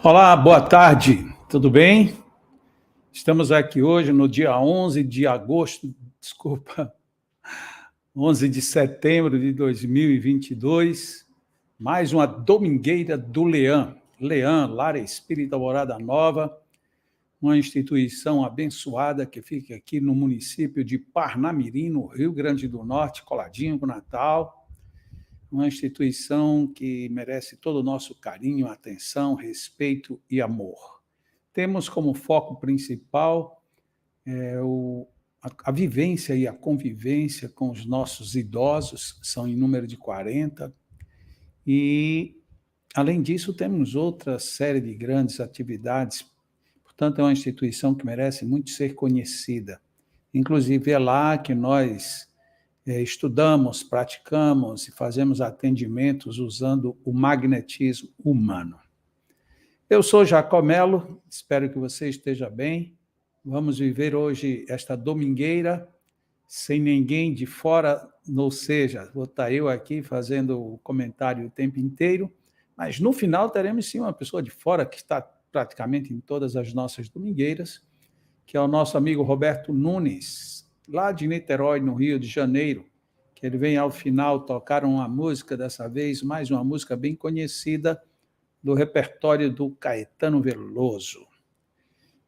Olá, boa tarde, tudo bem? Estamos aqui hoje no dia 11 de agosto, desculpa, 11 de setembro de 2022, mais uma domingueira do Leão. Leão, Lar Espírita Morada Nova, uma instituição abençoada que fica aqui no município de Parnamirim, no Rio Grande do Norte, coladinho com Natal. Uma instituição que merece todo o nosso carinho, atenção, respeito e amor. Temos como foco principal a vivência e a convivência com os nossos idosos, são em número de 40, e, além disso, temos outra série de grandes atividades. Portanto, é uma instituição que merece muito ser conhecida. Inclusive, é lá que nós estudamos, praticamos e fazemos atendimentos usando o magnetismo humano. Eu sou Jacó Melo, espero que você esteja bem. Vamos viver hoje esta domingueira sem ninguém de fora, ou seja, vou estar eu aqui fazendo o comentário o tempo inteiro, mas no final teremos sim uma pessoa de fora que está praticamente em todas as nossas domingueiras, que é o nosso amigo Roberto Nunes, lá de Niterói, no Rio de Janeiro, que ele vem ao final tocar uma música, dessa vez mais uma música bem conhecida, do repertório do Caetano Veloso.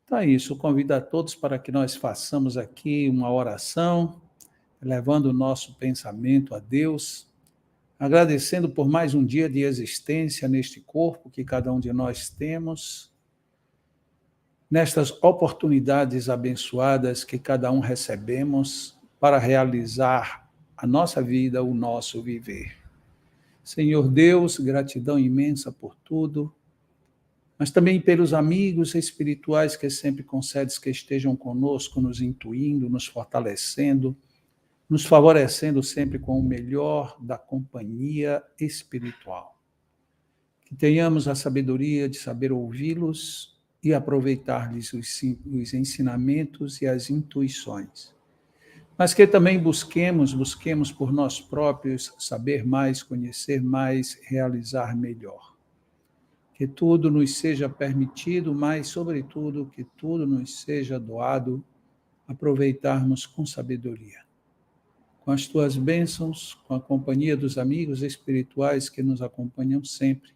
Então é isso, convido a todos para que nós façamos aqui uma oração, levando o nosso pensamento a Deus, agradecendo por mais um dia de existência neste corpo que cada um de nós temos, nestas oportunidades abençoadas que cada um recebemos para realizar a nossa vida, o nosso viver. Senhor Deus, gratidão imensa por tudo, mas também pelos amigos espirituais que sempre concedes que estejam conosco, nos intuindo, nos fortalecendo, nos favorecendo sempre com o melhor da companhia espiritual. Que tenhamos a sabedoria de saber ouvi-los e aproveitar-lhes os ensinamentos e as intuições. Mas que também busquemos por nós próprios saber mais, conhecer mais, realizar melhor. Que tudo nos seja permitido, mas, sobretudo, que tudo nos seja doado, aproveitarmos com sabedoria. Com as tuas bênçãos, com a companhia dos amigos espirituais que nos acompanham sempre,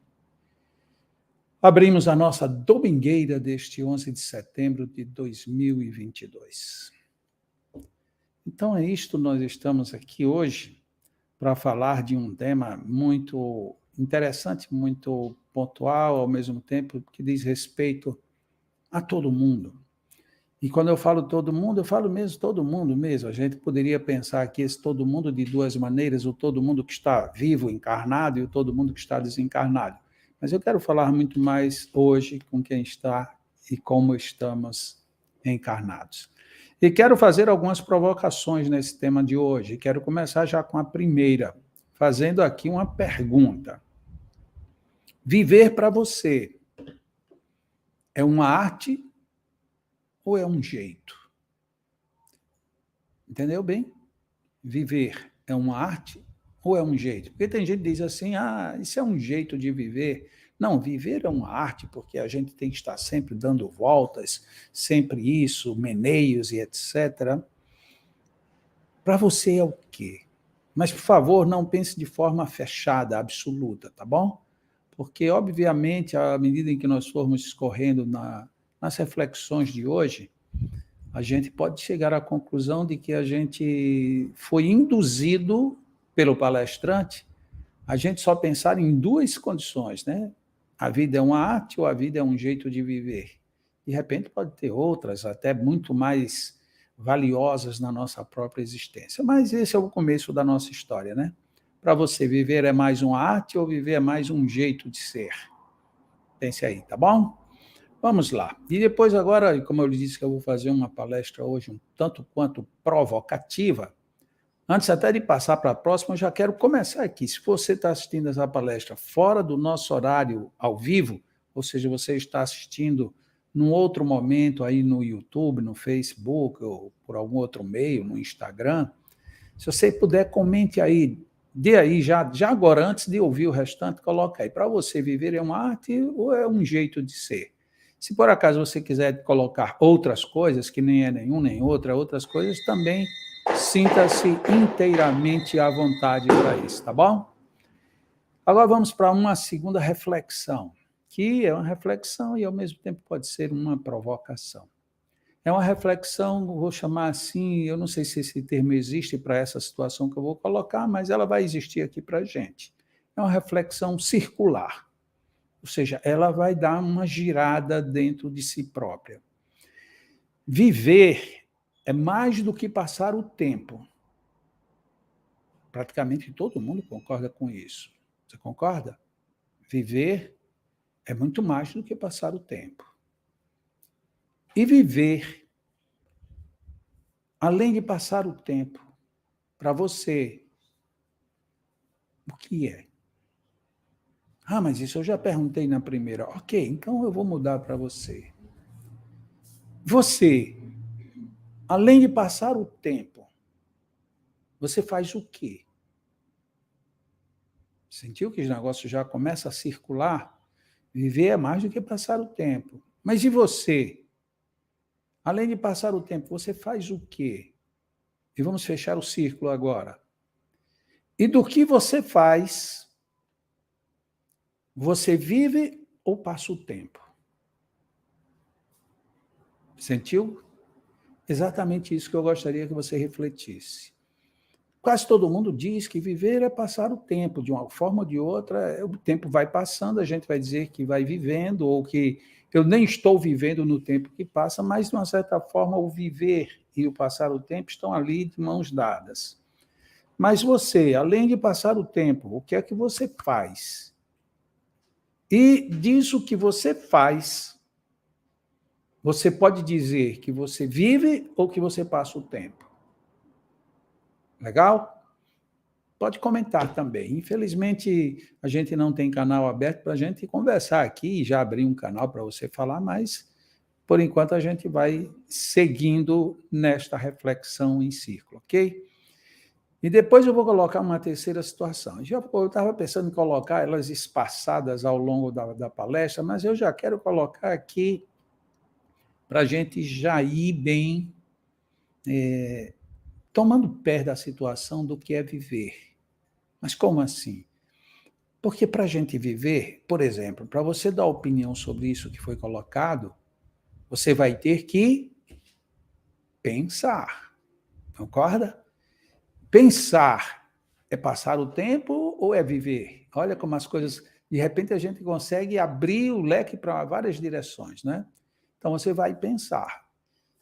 abrimos a nossa domingueira deste 11 de setembro de 2022. Então é isto, nós estamos aqui hoje para falar de um tema muito interessante, muito pontual, ao mesmo tempo que diz respeito a todo mundo. E quando eu falo todo mundo, eu falo mesmo todo mundo mesmo. A gente poderia pensar aqui esse todo mundo de duas maneiras, o todo mundo que está vivo, encarnado, e o todo mundo que está desencarnado. Mas eu quero falar muito mais hoje com quem está e como estamos encarnados. E quero fazer algumas provocações nesse tema de hoje. Quero começar já com a primeira, fazendo aqui uma pergunta. Viver para você é uma arte ou é um jeito? Entendeu bem? Viver é uma arte ou é um jeito? Porque tem gente que diz assim, isso é um jeito de viver. Não, viver é uma arte, porque a gente tem que estar sempre dando voltas, sempre isso, meneios e etc. Para você é o quê? Mas, por favor, não pense de forma fechada, absoluta, tá bom? Porque, obviamente, à medida em que nós formos escorrendo nas reflexões de hoje, a gente pode chegar à conclusão de que a gente foi induzido pelo palestrante a gente só pensar em duas condições, né? A vida é uma arte ou a vida é um jeito de viver? De repente pode ter outras, até muito mais valiosas na nossa própria existência. Mas esse é o começo da nossa história, né? Para você, viver é mais uma arte ou viver é mais um jeito de ser? Pense aí, tá bom? Vamos lá. E depois agora, como eu lhe disse que eu vou fazer uma palestra hoje um tanto quanto provocativa, antes até de passar para a próxima, eu já quero começar aqui. Se você está assistindo essa palestra fora do nosso horário ao vivo, ou seja, você está assistindo num outro momento aí no YouTube, no Facebook, ou por algum outro meio, no Instagram, se você puder, comente aí Dê aí, já agora, antes de ouvir o restante, coloca aí. Para você viver é uma arte ou é um jeito de ser? Se por acaso você quiser colocar outras coisas, que nem é nenhum nem outra, outras coisas, também sinta-se inteiramente à vontade para isso, tá bom? Agora vamos para uma segunda reflexão, que é uma reflexão e ao mesmo tempo pode ser uma provocação. É uma reflexão, vou chamar assim, eu não sei se esse termo existe para essa situação que eu vou colocar, mas ela vai existir aqui para a gente. É uma reflexão circular, ou seja, ela vai dar uma girada dentro de si própria. Viver é mais do que passar o tempo. Praticamente todo mundo concorda com isso. Você concorda? Viver é muito mais do que passar o tempo. E viver, além de passar o tempo, para você, o que é? Ah, mas isso eu já perguntei na primeira. Ok, então eu vou mudar para você. Você, além de passar o tempo, você faz o quê? Sentiu que o negócio já começa a circular? Viver é mais do que passar o tempo. Mas e você? Além de passar o tempo, você faz o quê? E vamos fechar o círculo agora. E do que você faz, você vive ou passa o tempo? Sentiu? Exatamente isso que eu gostaria que você refletisse. Quase todo mundo diz que viver é passar o tempo, de uma forma ou de outra, o tempo vai passando, a gente vai dizer que vai vivendo, ou que eu nem estou vivendo no tempo que passa, mas, de uma certa forma, o viver e o passar o tempo estão ali de mãos dadas. Mas você, além de passar o tempo, o que é que você faz? E disso que você faz, você pode dizer que você vive ou que você passa o tempo. Legal? Pode comentar também. Infelizmente, a gente não tem canal aberto para a gente conversar aqui, já abri um canal para você falar, mas, por enquanto, a gente vai seguindo nesta reflexão em círculo, ok? E depois eu vou colocar uma terceira situação. Eu estava pensando em colocar elas espaçadas ao longo da palestra, mas eu já quero colocar aqui para a gente já ir bem tomando pé da situação do que é viver. Mas como assim? Porque para a gente viver, por exemplo, para você dar opinião sobre isso que foi colocado, você vai ter que pensar, concorda? Pensar é passar o tempo ou é viver? Olha como as coisas... De repente a gente consegue abrir o leque para várias direções, né? Então você vai pensar.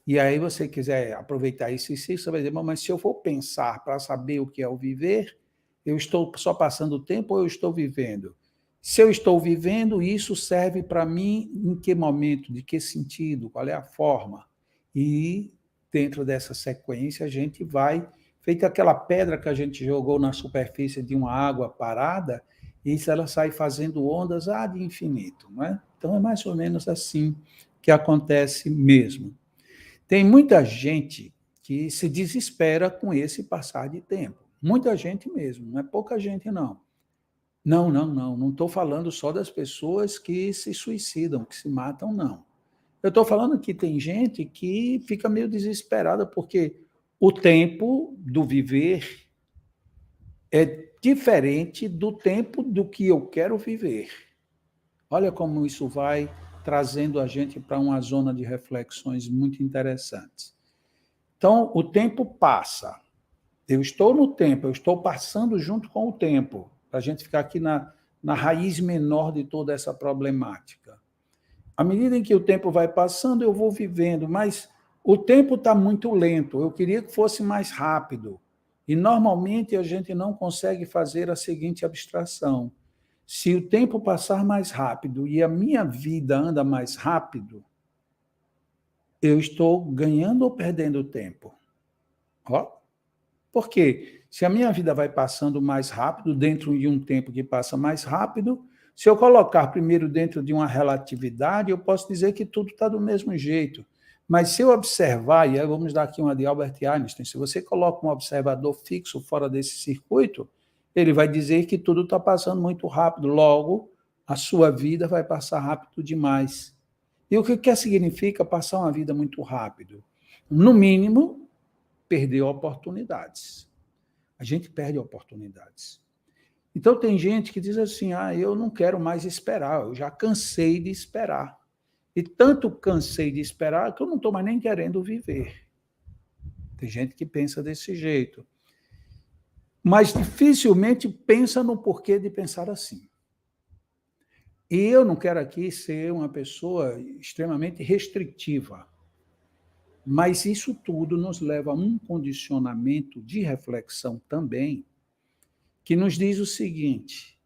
E aí você quiser aproveitar isso, você vai dizer, mas se eu for pensar para saber o que é o viver, eu estou só passando o tempo ou eu estou vivendo? Se eu estou vivendo, isso serve para mim em que momento, de que sentido, qual é a forma? E dentro dessa sequência a gente vai, feita aquela pedra que a gente jogou na superfície de uma água parada, e isso ela sai fazendo ondas de infinito, não é? Então é mais ou menos assim que acontece mesmo. Tem muita gente que se desespera com esse passar de tempo. Muita gente mesmo, não é pouca gente, não. Não estou falando só das pessoas que se suicidam, que se matam, não. Eu estou falando que tem gente que fica meio desesperada porque o tempo do viver é diferente do tempo do que eu quero viver. Olha como isso vai trazendo a gente para uma zona de reflexões muito interessantes. Então, o tempo passa. Eu estou no tempo, eu estou passando junto com o tempo, para a gente ficar aqui na raiz menor de toda essa problemática. À medida em que o tempo vai passando, eu vou vivendo, mas o tempo está muito lento, eu queria que fosse mais rápido. E, normalmente, a gente não consegue fazer a seguinte abstração. Se o tempo passar mais rápido e a minha vida anda mais rápido, eu estou ganhando ou perdendo tempo? Ó, por quê? Se a minha vida vai passando mais rápido, dentro de um tempo que passa mais rápido, se eu colocar primeiro dentro de uma relatividade, eu posso dizer que tudo está do mesmo jeito. Mas se eu observar, e aí vamos dar aqui uma de Albert Einstein, se você coloca um observador fixo fora desse circuito, ele vai dizer que tudo está passando muito rápido, logo, a sua vida vai passar rápido demais. E o que significa passar uma vida muito rápido? No mínimo, perder oportunidades. A gente perde oportunidades. Então, tem gente que diz assim, eu não quero mais esperar, eu já cansei de esperar. E tanto cansei de esperar que eu não estou mais nem querendo viver. Tem gente que pensa desse jeito. Mas dificilmente pensa no porquê de pensar assim. E eu não quero aqui ser uma pessoa extremamente restritiva, mas isso tudo nos leva a um condicionamento de reflexão também, que nos diz o seguinte: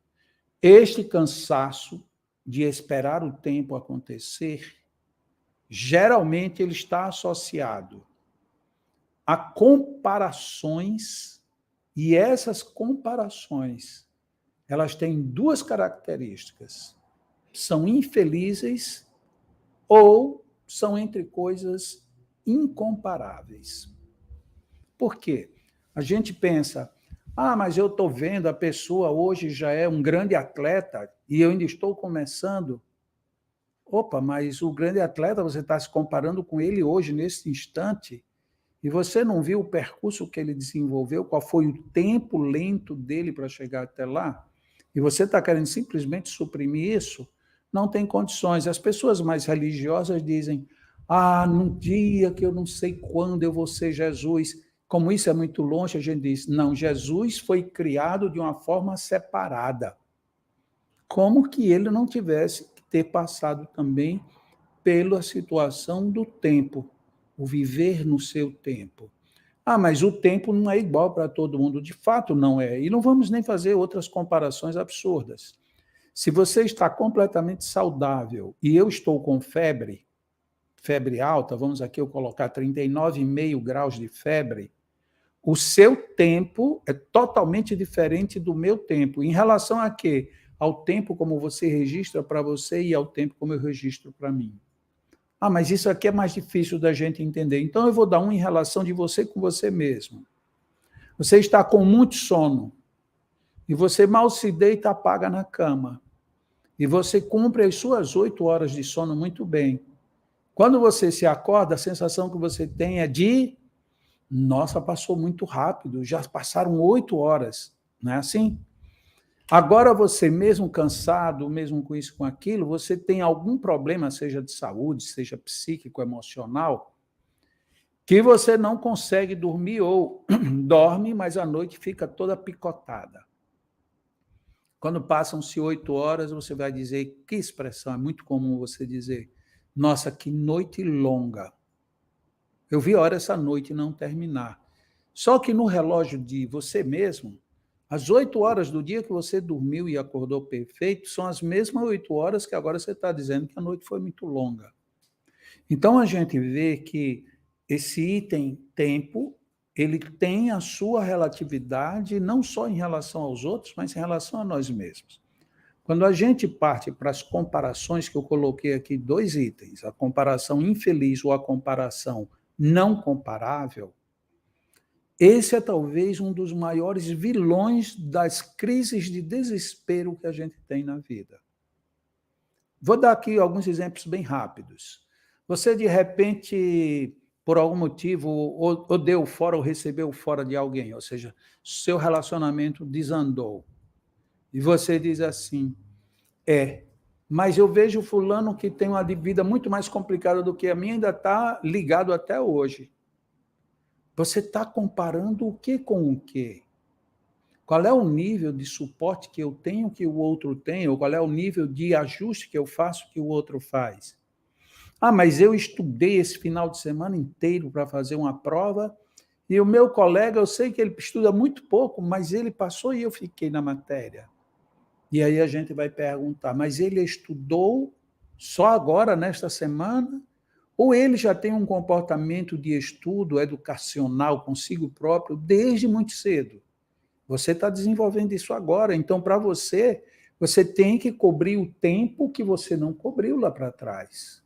este cansaço de esperar o tempo acontecer, geralmente ele está associado a comparações, e essas comparações, elas têm duas características: são infelizes ou são entre coisas incomparáveis. Por quê? A gente pensa, mas eu estou vendo, a pessoa hoje já é um grande atleta e eu ainda estou começando. Opa, mas o grande atleta, você está se comparando com ele hoje, nesse instante, e você não viu o percurso que ele desenvolveu, qual foi o tempo lento dele para chegar até lá? E você está querendo simplesmente suprimir isso? Não tem condições. As pessoas mais religiosas dizem, num dia que eu não sei quando eu vou ser Jesus. Como isso é muito longe, a gente diz, não, Jesus foi criado de uma forma separada. Como que ele não tivesse que ter passado também pela situação do tempo, o viver no seu tempo. Mas o tempo não é igual para todo mundo. De fato, não é. E não vamos nem fazer outras comparações absurdas. Se você está completamente saudável e eu estou com febre alta, vamos aqui eu colocar 39,5 graus de febre, o seu tempo é totalmente diferente do meu tempo. Em relação a quê? Ao tempo como você registra para você e ao tempo como eu registro para mim. Mas isso aqui é mais difícil da gente entender. Então, eu vou dar um em relação de você com você mesmo. Você está com muito sono e você mal se deita, apaga na cama. E você cumpre as suas 8 horas de sono muito bem. Quando você se acorda, a sensação que você tem é de nossa, passou muito rápido, já passaram 8 horas. Não é assim? Agora você, mesmo cansado, mesmo com isso, com aquilo, você tem algum problema, seja de saúde, seja psíquico, emocional, que você não consegue dormir ou dorme, mas a noite fica toda picotada. Quando passam-se 8 horas, você vai dizer, que expressão, é muito comum você dizer, nossa, que noite longa. Eu vi a hora essa noite não terminar. Só que no relógio de você mesmo, as 8 horas do dia que você dormiu e acordou perfeito são as mesmas 8 horas que agora você está dizendo que a noite foi muito longa. Então, a gente vê que esse item tempo, ele tem a sua relatividade não só em relação aos outros, mas em relação a nós mesmos. Quando a gente parte para as comparações, que eu coloquei aqui 2 itens, a comparação infeliz ou a comparação não comparável, esse é talvez um dos maiores vilões das crises de desespero que a gente tem na vida. Vou dar aqui alguns exemplos bem rápidos. Você, de repente, por algum motivo, ou deu fora ou recebeu fora de alguém, ou seja, seu relacionamento desandou. E você diz assim, mas eu vejo fulano que tem uma vida muito mais complicada do que a minha, ainda está ligado até hoje. Você está comparando o que com o quê? Qual é o nível de suporte que eu tenho que o outro tem? Ou qual é o nível de ajuste que eu faço que o outro faz? Mas eu estudei esse final de semana inteiro para fazer uma prova e o meu colega, eu sei que ele estuda muito pouco, mas ele passou e eu fiquei na matéria. E aí a gente vai perguntar, mas ele estudou só agora, nesta semana? Ou ele já tem um comportamento de estudo educacional consigo próprio desde muito cedo? Você está desenvolvendo isso agora, então para você, você tem que cobrir o tempo que você não cobriu lá para trás.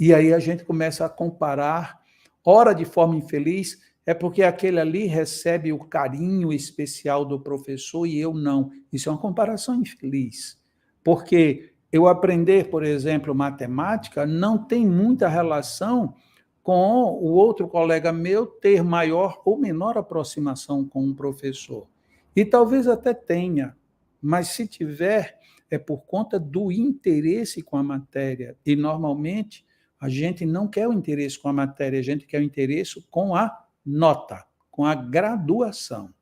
E aí a gente começa a comparar, ora de forma infeliz, é porque aquele ali recebe o carinho especial do professor e eu não. Isso é uma comparação infeliz. Porque eu aprender, por exemplo, matemática, não tem muita relação com o outro colega meu ter maior ou menor aproximação com um professor. E talvez até tenha, mas se tiver, é por conta do interesse com a matéria. E, normalmente, a gente não quer o interesse com a matéria, a gente quer o interesse com a nota, com a graduação.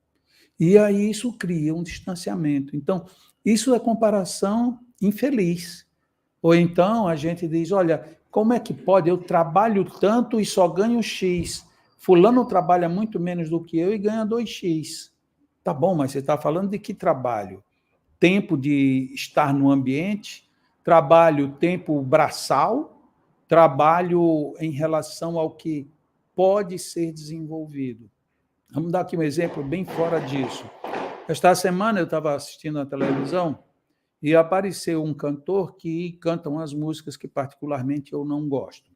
E aí isso cria um distanciamento. Então, isso é comparação infeliz. Ou então a gente diz, olha, como é que pode? Eu trabalho tanto e só ganho X. Fulano trabalha muito menos do que eu e ganha 2x. Tá bom, mas você está falando de que trabalho? Tempo de estar no ambiente, trabalho, tempo braçal, trabalho em relação ao que pode ser desenvolvido. Vamos dar aqui um exemplo bem fora disso. Esta semana eu estava assistindo a televisão e apareceu um cantor que canta umas músicas que particularmente eu não gosto.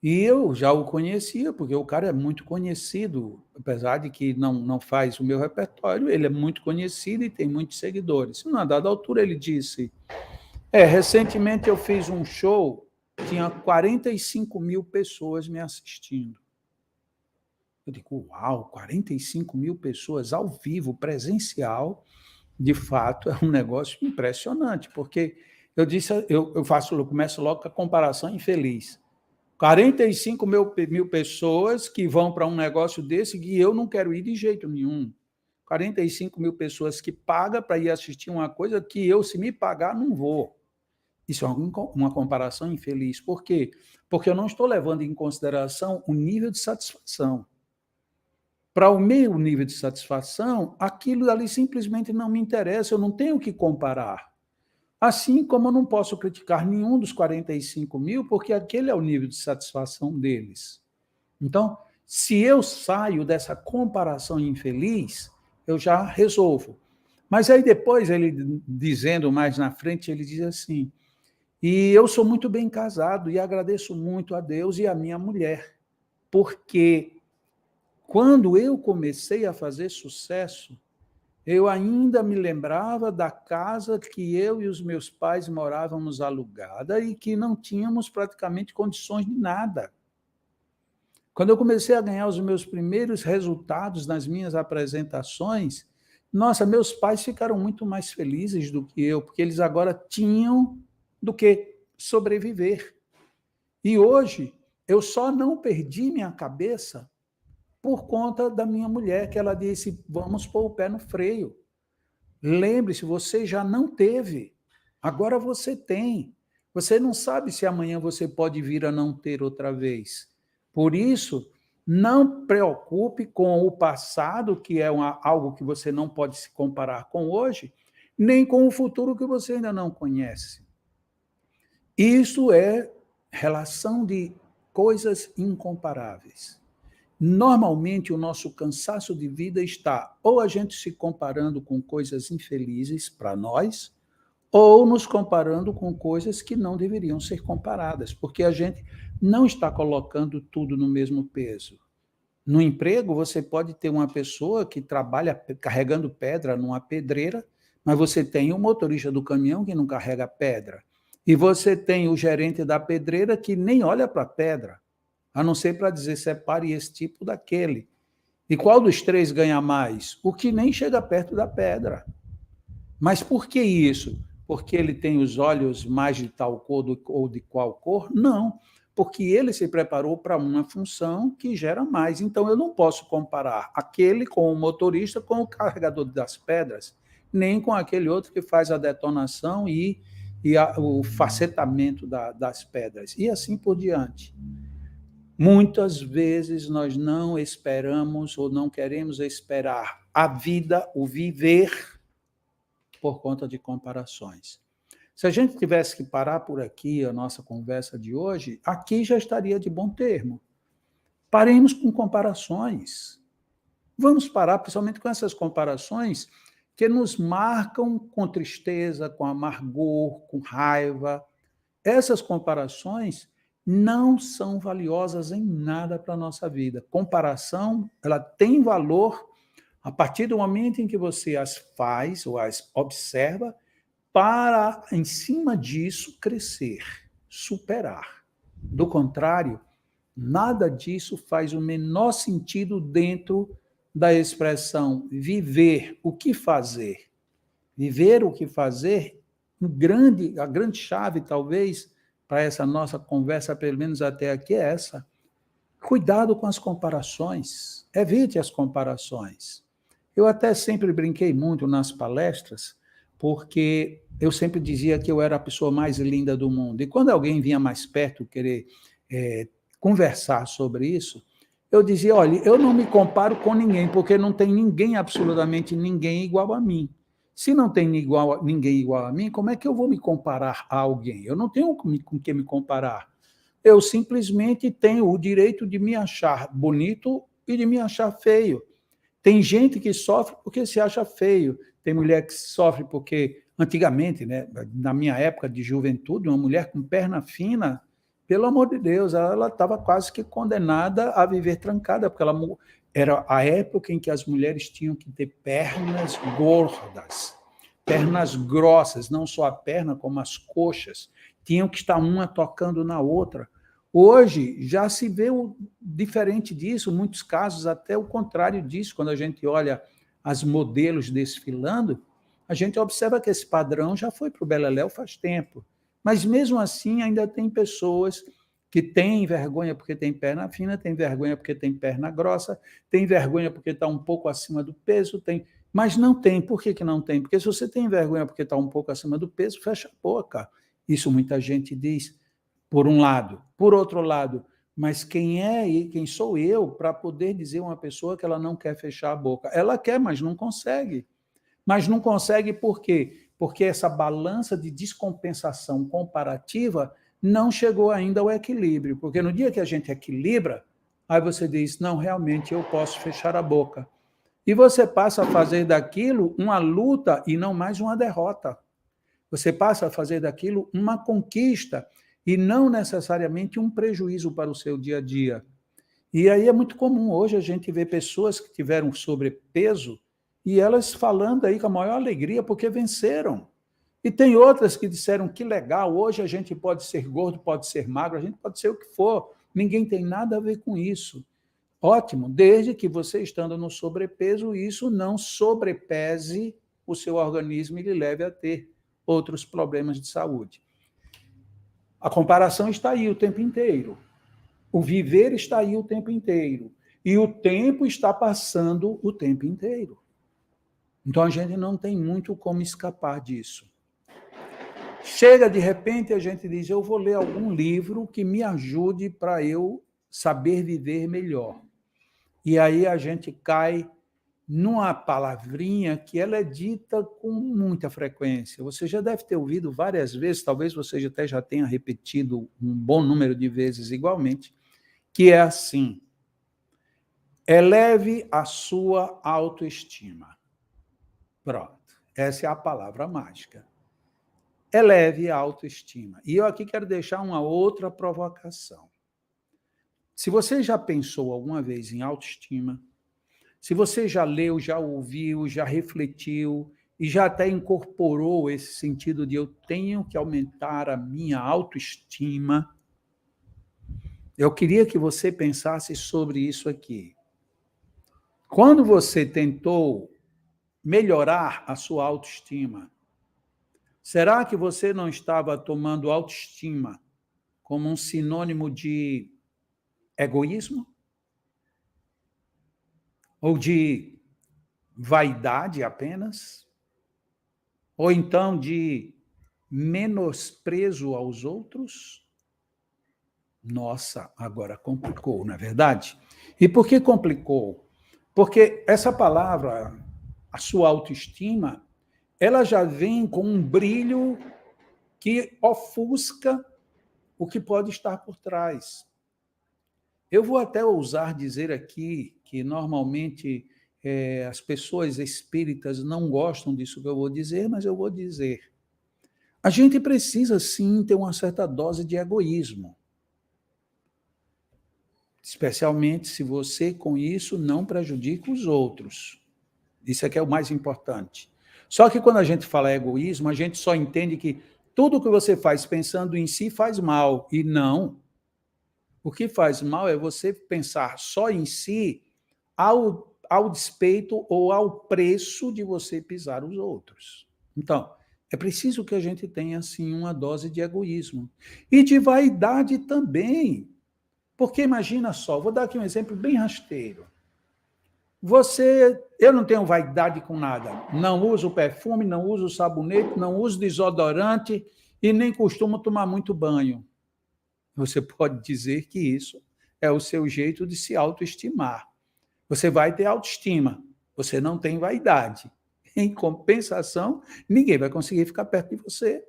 E eu já o conhecia, porque o cara é muito conhecido, apesar de que não faz o meu repertório, ele é muito conhecido e tem muitos seguidores. E numa dada altura ele disse, recentemente eu fiz um show, tinha 45 mil pessoas me assistindo. Eu digo, uau, 45 mil pessoas ao vivo, presencial, de fato é um negócio impressionante, porque eu disse, eu começo logo com a comparação infeliz. 45 mil pessoas que vão para um negócio desse que eu não quero ir de jeito nenhum. 45 mil pessoas que pagam para ir assistir uma coisa que eu, se me pagar, não vou. Isso é uma comparação infeliz. Por quê? Porque eu não estou levando em consideração o nível de satisfação. Para o meu nível de satisfação, aquilo ali simplesmente não me interessa, eu não tenho que comparar. Assim como eu não posso criticar nenhum dos 45 mil, porque aquele é o nível de satisfação deles. Então, se eu saio dessa comparação infeliz, eu já resolvo. Mas aí depois, ele dizendo mais na frente, ele diz assim, e eu sou muito bem casado e agradeço muito a Deus e a minha mulher, porque quando eu comecei a fazer sucesso, eu ainda me lembrava da casa que eu e os meus pais morávamos alugada e que não tínhamos praticamente condições de nada. Quando eu comecei a ganhar os meus primeiros resultados nas minhas apresentações, nossa, meus pais ficaram muito mais felizes do que eu, porque eles agora tinham do que sobreviver. E hoje, eu só não perdi minha cabeça por conta da minha mulher, que ela disse, vamos pôr o pé no freio. Lembre-se, você já não teve, agora você tem. Você não sabe se amanhã você pode vir a não ter outra vez. Por isso, não preocupe com o passado, que é algo que você não pode se comparar com hoje, nem com o futuro que você ainda não conhece. Isso é relação de coisas incomparáveis. Normalmente, o nosso cansaço de vida está ou a gente se comparando com coisas infelizes para nós, ou nos comparando com coisas que não deveriam ser comparadas, porque a gente não está colocando tudo no mesmo peso. No emprego, você pode ter uma pessoa que trabalha carregando pedra numa pedreira, mas você tem o motorista do caminhão que não carrega pedra. E você tem o gerente da pedreira que nem olha para a pedra, a não ser para dizer separe esse tipo daquele. E qual dos três ganha mais? O que nem chega perto da pedra. Mas por que isso? Porque ele tem os olhos mais de tal cor ou de qual cor? Não, porque ele se preparou para uma função que gera mais. Então, eu não posso comparar aquele com o motorista com o carregador das pedras, nem com aquele outro que faz a detonação e o facetamento das pedras, e assim por diante. Muitas vezes nós não esperamos ou não queremos esperar a vida, o viver, por conta de comparações. Se a gente tivesse que parar por aqui a nossa conversa de hoje, aqui já estaria de bom termo. Paremos com comparações. Vamos parar, principalmente com essas comparações que nos marcam com tristeza, com amargor, com raiva. Essas comparações não são valiosas em nada para a nossa vida. Comparação, ela tem valor a partir do momento em que você as faz ou as observa para, em cima disso, crescer, superar. Do contrário, nada disso faz o menor sentido dentro da expressão viver o que fazer. Viver o que fazer, a grande chave, talvez, para essa nossa conversa, pelo menos até aqui, é essa. Cuidado com as comparações. Evite as comparações. Eu até sempre brinquei muito nas palestras, porque eu sempre dizia que eu era a pessoa mais linda do mundo. E quando alguém vinha mais perto querer conversar sobre isso, eu dizia, olha, eu não me comparo com ninguém, porque não tem ninguém, absolutamente ninguém igual a mim. Se não tem ninguém igual a mim, como é que eu vou me comparar a alguém? Eu não tenho com que me comparar. Eu simplesmente tenho o direito de me achar bonito e de me achar feio. Tem gente que sofre porque se acha feio. Tem mulher que sofre porque, antigamente, né, na minha época de juventude, uma mulher com perna fina, pelo amor de Deus, ela estava quase que condenada a viver trancada, porque ela era a época em que as mulheres tinham que ter pernas gordas, pernas grossas, não só a perna, como as coxas, tinham que estar uma tocando na outra. Hoje já se vê diferente disso, em muitos casos até o contrário disso, quando a gente olha as modelos desfilando, a gente observa que esse padrão já foi para o beleléu faz tempo. Mas mesmo assim ainda tem pessoas que têm vergonha porque tem perna fina, tem vergonha porque tem perna grossa, tem vergonha porque está um pouco acima do peso, mas não tem. Por que não tem? Porque se você tem vergonha porque está um pouco acima do peso, fecha a boca. Isso muita gente diz. Por um lado. Por outro lado, mas quem sou eu para poder dizer a uma pessoa que ela não quer fechar a boca? Ela quer, mas não consegue. Mas não consegue por quê? Porque essa balança de descompensação comparativa não chegou ainda ao equilíbrio. Porque no dia que a gente equilibra, aí você diz, não, realmente eu posso fechar a boca. E você passa a fazer daquilo uma luta e não mais uma derrota. Você passa a fazer daquilo uma conquista e não necessariamente um prejuízo para o seu dia a dia. E aí é muito comum hoje a gente ver pessoas que tiveram sobrepeso e elas falando aí com a maior alegria porque venceram. E tem outras que disseram que legal, hoje a gente pode ser gordo, pode ser magro, a gente pode ser o que for, ninguém tem nada a ver com isso. Ótimo, desde que você estando no sobrepeso, isso não sobrepese o seu organismo e lhe leve a ter outros problemas de saúde. A comparação está aí o tempo inteiro. O viver está aí o tempo inteiro. E o tempo está passando o tempo inteiro. Então a gente não tem muito como escapar disso. Chega de repente a gente diz, eu vou ler algum livro que me ajude para eu saber viver melhor. E aí a gente cai numa palavrinha que ela é dita com muita frequência. Você já deve ter ouvido várias vezes, talvez você até já tenha repetido um bom número de vezes igualmente, que é assim: eleve a sua autoestima. Pronto, essa é a palavra mágica. Eleve a autoestima. E eu aqui quero deixar uma outra provocação. Se você já pensou alguma vez em autoestima, se você já leu, já ouviu, já refletiu e já até incorporou esse sentido de eu tenho que aumentar a minha autoestima, eu queria que você pensasse sobre isso aqui. Quando você tentou melhorar a sua autoestima, será que você não estava tomando autoestima como um sinônimo de egoísmo? Ou de vaidade apenas? Ou então de menosprezo aos outros? Nossa, agora complicou, não é verdade? E por que complicou? Porque essa palavra, a sua autoestima, ela já vem com um brilho que ofusca o que pode estar por trás. Eu vou até ousar dizer aqui que normalmente as pessoas espíritas não gostam disso que eu vou dizer, mas eu vou dizer. A gente precisa sim ter uma certa dose de egoísmo. especialmente se você, com isso, não prejudica os outros. Isso é que é o mais importante. Só que quando a gente fala egoísmo, a gente só entende que tudo que você faz pensando em si faz mal, e não. O que faz mal é você pensar só em si ao despeito ou ao preço de você pisar os outros. Então, é preciso que a gente tenha, sim, uma dose de egoísmo. E de vaidade também. Porque imagina só, vou dar aqui um exemplo bem rasteiro. Eu não tenho vaidade com nada. Não uso perfume, não uso sabonete, não uso desodorante e nem costumo tomar muito banho. Você pode dizer que isso é o seu jeito de se autoestimar. Você vai ter autoestima, você não tem vaidade. Em compensação, ninguém vai conseguir ficar perto de você.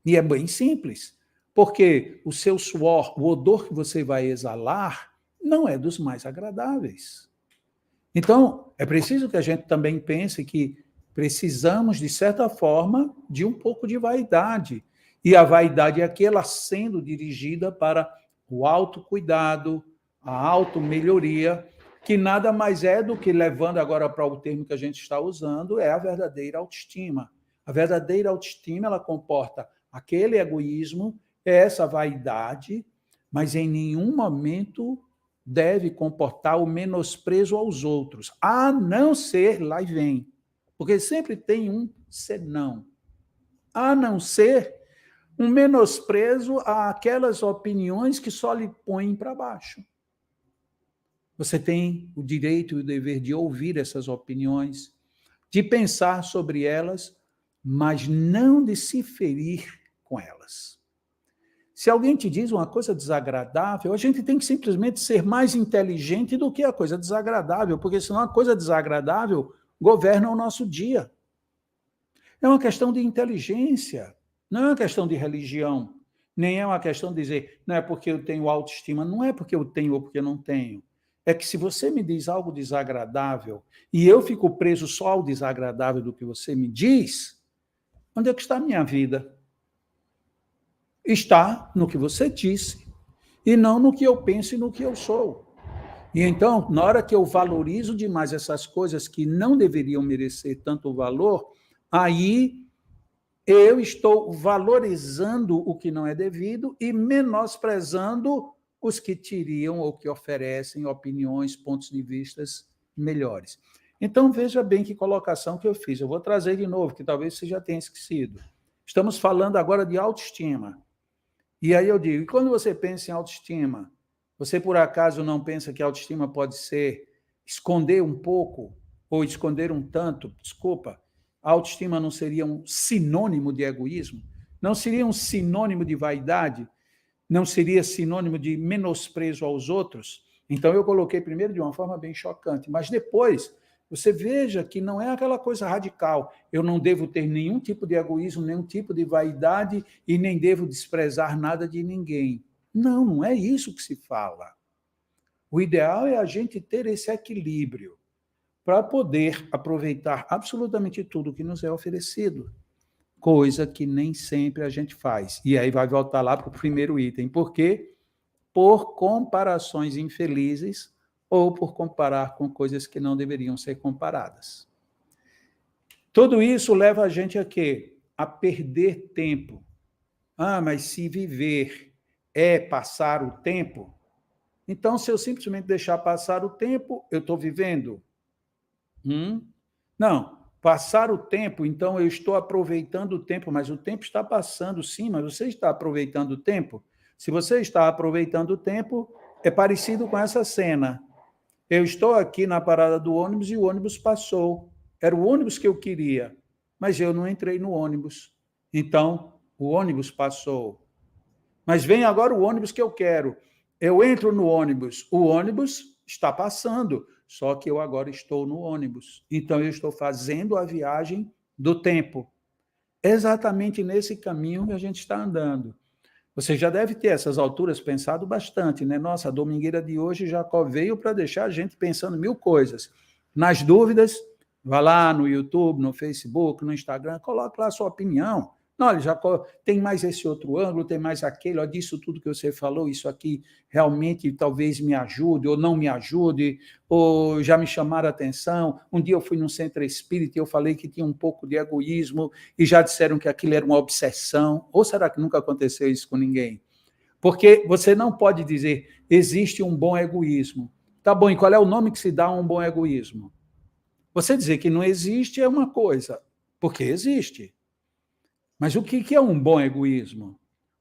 E é bem simples, porque o seu suor, o odor que você vai exalar, não é dos mais agradáveis. Então, é preciso que a gente também pense que precisamos, de certa forma, de um pouco de vaidade. E a vaidade é aquela sendo dirigida para o autocuidado, a automelhoria, que nada mais é do que, levando agora para o termo que a gente está usando, é a verdadeira autoestima. A verdadeira autoestima, ela comporta aquele egoísmo, essa vaidade, mas em nenhum momento deve comportar o menosprezo aos outros, a não ser, lá e vem, porque sempre tem um senão, a não ser um menosprezo àquelas opiniões que só lhe põem para baixo. Você tem o direito e o dever de ouvir essas opiniões, de pensar sobre elas, mas não de se ferir com elas. Se alguém te diz uma coisa desagradável, a gente tem que simplesmente ser mais inteligente do que a coisa desagradável, porque senão a coisa desagradável governa o nosso dia. É uma questão de inteligência, não é uma questão de religião, nem é uma questão de dizer, não é porque eu tenho autoestima, não é porque eu tenho ou porque eu não tenho. É que se você me diz algo desagradável e eu fico preso só ao desagradável do que você me diz, onde é que está a minha vida? Está no que você disse e não no que eu penso e no que eu sou. E então, na hora que eu valorizo demais essas coisas que não deveriam merecer tanto valor, aí eu estou valorizando o que não é devido e menosprezando os que teriam ou que oferecem opiniões, pontos de vistas melhores. Então, veja bem que colocação que eu fiz. Eu vou trazer de novo, que talvez você já tenha esquecido. Estamos falando agora de autoestima. E aí eu digo, e quando você pensa em autoestima, você por acaso não pensa que autoestima pode ser esconder um pouco ou esconder um tanto? Desculpa, a autoestima não seria um sinônimo de egoísmo? Não seria um sinônimo de vaidade? Não seria sinônimo de menosprezo aos outros? Então eu coloquei primeiro de uma forma bem chocante, mas depois você veja que não é aquela coisa radical. Eu não devo ter nenhum tipo de egoísmo, nenhum tipo de vaidade e nem devo desprezar nada de ninguém. Não, não é isso que se fala. O ideal é a gente ter esse equilíbrio para poder aproveitar absolutamente tudo que nos é oferecido, coisa que nem sempre a gente faz. E aí vai voltar lá para o primeiro item. Por quê? Por comparações infelizes ou por comparar com coisas que não deveriam ser comparadas. Tudo isso leva a gente a quê? A perder tempo. Ah, mas se viver é passar o tempo, então se eu simplesmente deixar passar o tempo, eu estou vivendo? Não, passar o tempo, então eu estou aproveitando o tempo, mas o tempo está passando, sim, mas você está aproveitando o tempo? Se você está aproveitando o tempo, é parecido com essa cena. Eu estou aqui na parada do ônibus e o ônibus passou. Era o ônibus que eu queria, mas eu não entrei no ônibus. Então, o ônibus passou. Mas vem agora o ônibus que eu quero. Eu entro no ônibus, o ônibus está passando, só que eu agora estou no ônibus. Então, eu estou fazendo a viagem do tempo. Exatamente nesse caminho que a gente está andando. Você já deve ter, essas alturas, pensado bastante, né? Nossa, a domingueira de hoje já veio para deixar a gente pensando mil coisas. Nas dúvidas, vá lá no YouTube, no Facebook, no Instagram, coloque lá a sua opinião. Olha, já tem mais esse outro ângulo, tem mais aquele, ó, disso tudo que você falou, isso aqui realmente talvez me ajude ou não me ajude, ou já me chamaram a atenção. Um dia eu fui num centro espírita e eu falei que tinha um pouco de egoísmo e já disseram que aquilo era uma obsessão. Ou será que nunca aconteceu isso com ninguém? Porque você não pode dizer, existe um bom egoísmo. Tá bom, e qual é o nome que se dá a um bom egoísmo? Você dizer que não existe é uma coisa, porque existe. Mas o que é um bom egoísmo?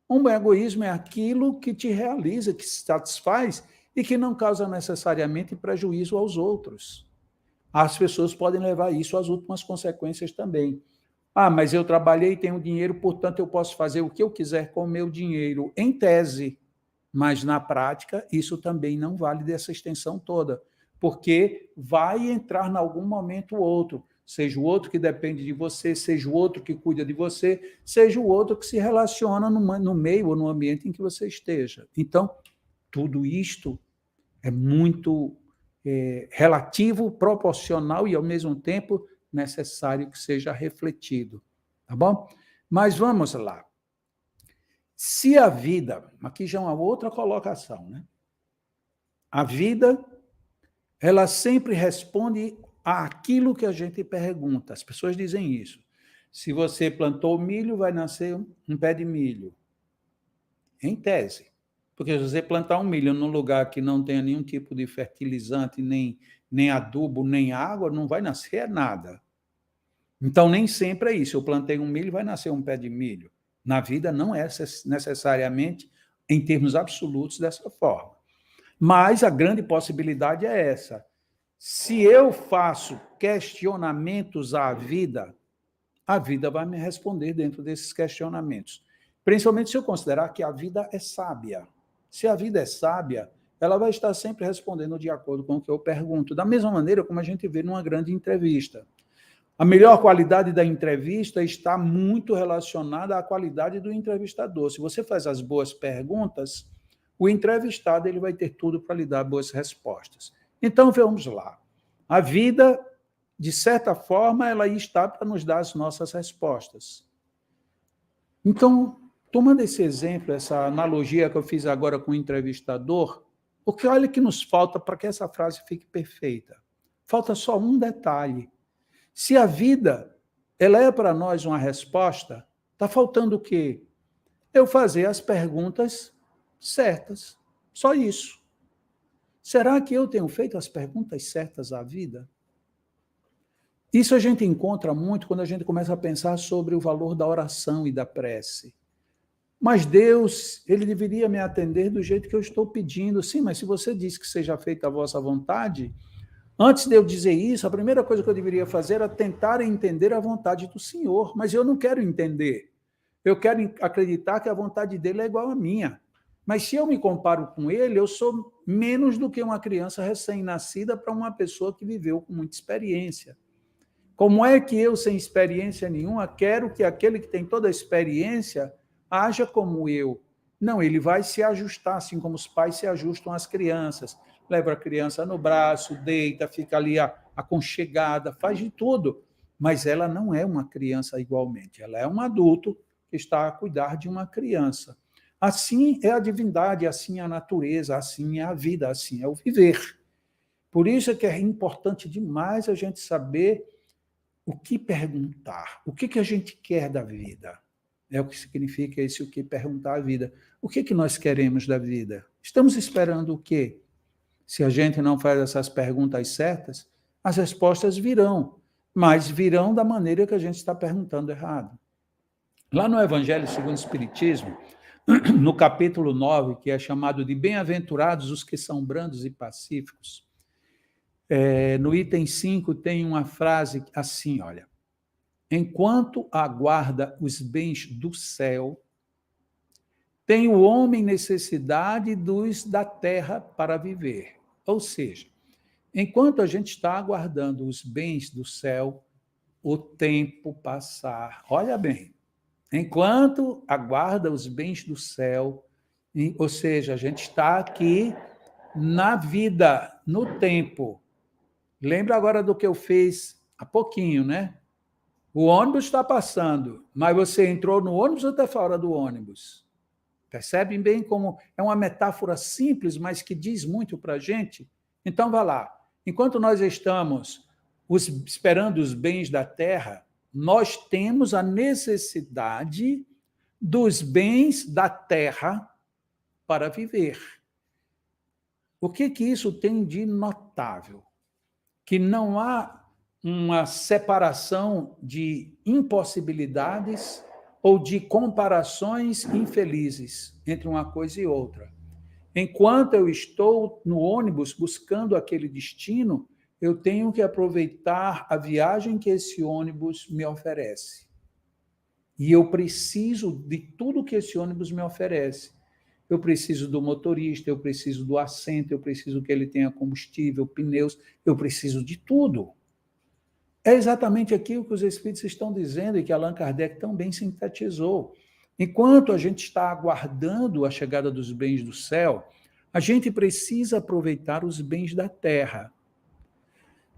Um bom egoísmo é aquilo que te realiza, que te satisfaz e que não causa necessariamente prejuízo aos outros. As pessoas podem levar isso às últimas consequências também. Ah, mas eu trabalhei e tenho dinheiro, portanto eu posso fazer o que eu quiser com o meu dinheiro, em tese. Mas na prática, isso também não vale dessa extensão toda, porque vai entrar em algum momento o outro, seja o outro que depende de você, seja o outro que cuida de você, seja o outro que se relaciona no meio ou no ambiente em que você esteja. Então, tudo isto é muito relativo, proporcional e, ao mesmo tempo, necessário que seja refletido. Tá bom? Mas vamos lá. Se a vida, aqui já é uma outra colocação, né? A vida, ela sempre responde àquilo que a gente pergunta. As pessoas dizem isso. Se você plantou milho, vai nascer um pé de milho. Em tese. Porque se você plantar um milho num lugar que não tenha nenhum tipo de fertilizante, nem adubo, nem água, não vai nascer nada. Então, nem sempre é isso. Eu plantei um milho, vai nascer um pé de milho. Na vida não é necessariamente, em termos absolutos, dessa forma. Mas a grande possibilidade é essa. Se eu faço questionamentos à vida, a vida vai me responder dentro desses questionamentos. Principalmente se eu considerar que a vida é sábia. Se a vida é sábia, ela vai estar sempre respondendo de acordo com o que eu pergunto. Da mesma maneira como a gente vê numa grande entrevista. A melhor qualidade da entrevista está muito relacionada à qualidade do entrevistador. Se você faz as boas perguntas, o entrevistado ele vai ter tudo para lhe dar boas respostas. Então, vamos lá. A vida, de certa forma, ela está para nos dar as nossas respostas. Então, tomando esse exemplo, essa analogia que eu fiz agora com o entrevistador, porque olha que nos falta para que essa frase fique perfeita. Falta só um detalhe. Se a vida ela é para nós uma resposta, está faltando o quê? Eu fazer as perguntas certas. Só isso. Será que eu tenho feito as perguntas certas à vida? Isso a gente encontra muito quando a gente começa a pensar sobre o valor da oração e da prece. Mas Deus, ele deveria me atender do jeito que eu estou pedindo. Sim, mas se você diz que seja feita a vossa vontade, antes de eu dizer isso, a primeira coisa que eu deveria fazer era tentar entender a vontade do Senhor, mas eu não quero entender. Eu quero acreditar que a vontade dele é igual à minha. Mas se eu me comparo com ele, eu sou menos do que uma criança recém-nascida para uma pessoa que viveu com muita experiência. Como é que eu, sem experiência nenhuma, quero que aquele que tem toda a experiência haja como eu? Não, ele vai se ajustar, assim como os pais se ajustam às crianças. Leva a criança no braço, deita, fica ali aconchegada, faz de tudo. Mas ela não é uma criança igualmente, ela é um adulto que está a cuidar de uma criança. Assim é a divindade, assim é a natureza, assim é a vida, assim é o viver. Por isso é que é importante demais a gente saber o que perguntar, o que a gente quer da vida. É o que significa esse o que perguntar à vida. O que nós queremos da vida? Estamos esperando o quê? Se a gente não faz essas perguntas certas, as respostas virão, mas virão da maneira que a gente está perguntando errado. Lá no Evangelho segundo o Espiritismo, no capítulo 9, que é chamado de Bem-aventurados os que são brandos e pacíficos, no item 5 tem uma frase assim, olha, enquanto aguarda os bens do céu, tem o homem necessidade dos da terra para viver. Ou seja, enquanto a gente está aguardando os bens do céu, o tempo passar. Olha bem, enquanto aguarda os bens do céu, ou seja, a gente está aqui na vida, no tempo. Lembra agora do que eu fiz há pouquinho, né? O ônibus está passando, mas você entrou no ônibus ou está fora do ônibus? Percebem bem como é uma metáfora simples, mas que diz muito para a gente? Então, vá lá. Enquanto nós estamos esperando os bens da terra, nós temos a necessidade dos bens da terra para viver. O que isso tem de notável? Que não há uma separação de impossibilidades ou de comparações infelizes entre uma coisa e outra. Enquanto eu estou no ônibus buscando aquele destino, eu tenho que aproveitar a viagem que esse ônibus me oferece. E eu preciso de tudo que esse ônibus me oferece. Eu preciso do motorista, eu preciso do assento, eu preciso que ele tenha combustível, pneus, eu preciso de tudo. É exatamente aquilo que os Espíritos estão dizendo e que Allan Kardec também sintetizou. Enquanto a gente está aguardando a chegada dos bens do céu, a gente precisa aproveitar os bens da terra.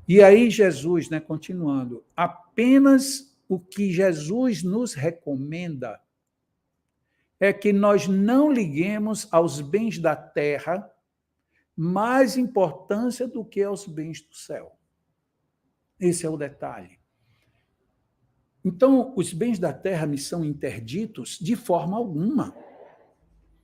E aí Jesus, continuando, apenas o que Jesus nos recomenda é que nós não liguemos aos bens da terra mais importância do que aos bens do céu. Esse é o detalhe. Então, os bens da terra me são interditos de forma alguma.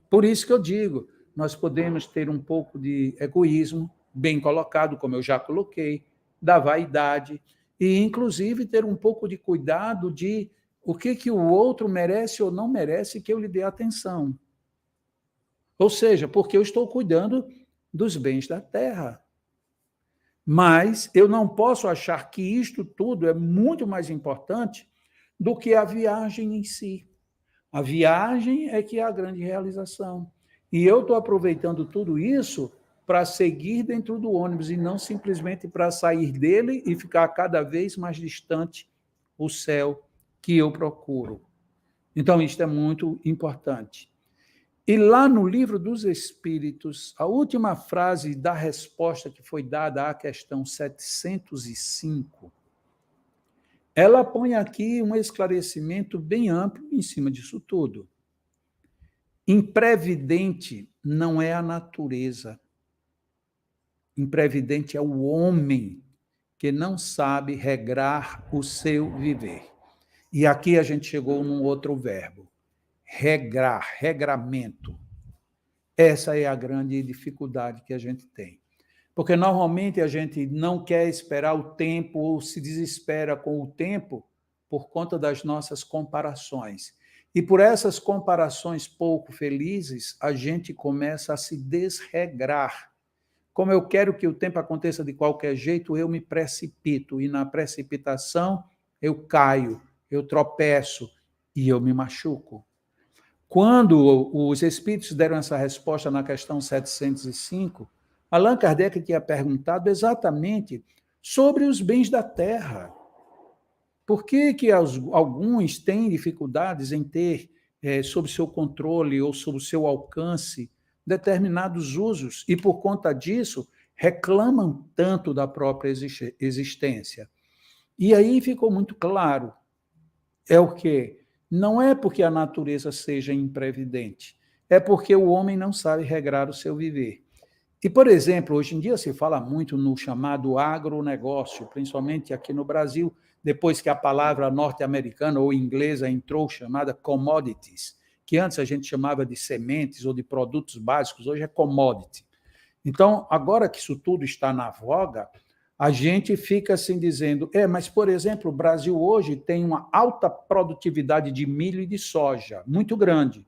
Por isso que eu digo, nós podemos ter um pouco de egoísmo, bem colocado, como eu já coloquei, da vaidade, e inclusive ter um pouco de cuidado de o que o outro merece ou não merece que eu lhe dê atenção. Ou seja, porque eu estou cuidando dos bens da terra. Mas eu não posso achar que isto tudo é muito mais importante do que a viagem em si. A viagem é que é a grande realização. E eu estou aproveitando tudo isso para seguir dentro do ônibus e não simplesmente para sair dele e ficar cada vez mais distante o céu que eu procuro. Então, isto é muito importante. E lá no Livro dos Espíritos, a última frase da resposta que foi dada à questão 705, ela põe aqui um esclarecimento bem amplo em cima disso tudo. Imprevidente não é a natureza. Imprevidente é o homem que não sabe regrar o seu viver. E aqui a gente chegou num outro verbo. Regrar, regramento. Essa é a grande dificuldade que a gente tem. Porque normalmente a gente não quer esperar o tempo ou se desespera com o tempo por conta das nossas comparações. E por essas comparações pouco felizes, a gente começa a se desregrar. Como eu quero que o tempo aconteça de qualquer jeito, eu me precipito. E na precipitação, eu caio, eu tropeço e eu me machuco. Quando os espíritos deram essa resposta na questão 705, Allan Kardec tinha perguntado exatamente sobre os bens da terra. Por que alguns têm dificuldades em ter sob seu controle ou sob seu alcance determinados usos e, por conta disso, reclamam tanto da própria existência? E aí ficou muito claro, é o quê? Não é porque a natureza seja imprevidente, é porque o homem não sabe regrar o seu viver. E, por exemplo, hoje em dia se fala muito no chamado agronegócio, principalmente aqui no Brasil, depois que a palavra norte-americana ou inglesa entrou, chamada commodities, que antes a gente chamava de sementes ou de produtos básicos, hoje é commodity. Então, agora que isso tudo está na voga, a gente fica assim dizendo, mas, por exemplo, o Brasil hoje tem uma alta produtividade de milho e de soja, muito grande,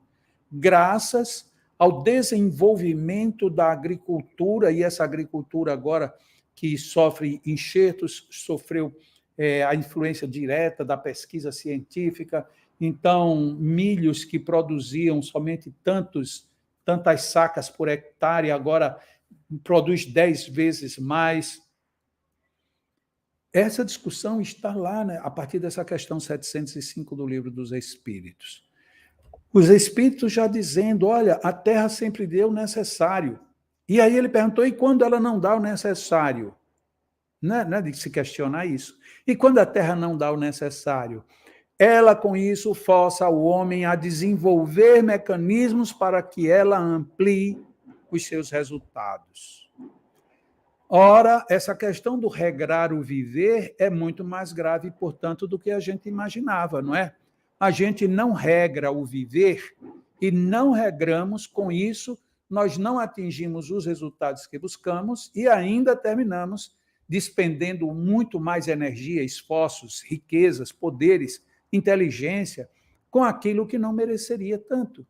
graças ao desenvolvimento da agricultura, e essa agricultura agora que sofre enxertos, sofreu a influência direta da pesquisa científica, então milhos que produziam somente tantas sacas por hectare, agora produz 10 vezes mais. Essa discussão está lá, a partir dessa questão 705 do Livro dos Espíritos. Os Espíritos já dizendo, olha, a Terra sempre deu o necessário. E aí ele perguntou, e quando ela não dá o necessário? Não é de se questionar isso. E quando a Terra não dá o necessário, ela, com isso, força o homem a desenvolver mecanismos para que ela amplie os seus resultados. Ora, essa questão do regrar o viver é muito mais grave, portanto, do que a gente imaginava, não é? A gente não regra o viver e não regramos, com isso, nós não atingimos os resultados que buscamos e ainda terminamos despendendo muito mais energia, esforços, riquezas, poderes, inteligência com aquilo que não mereceria tanto.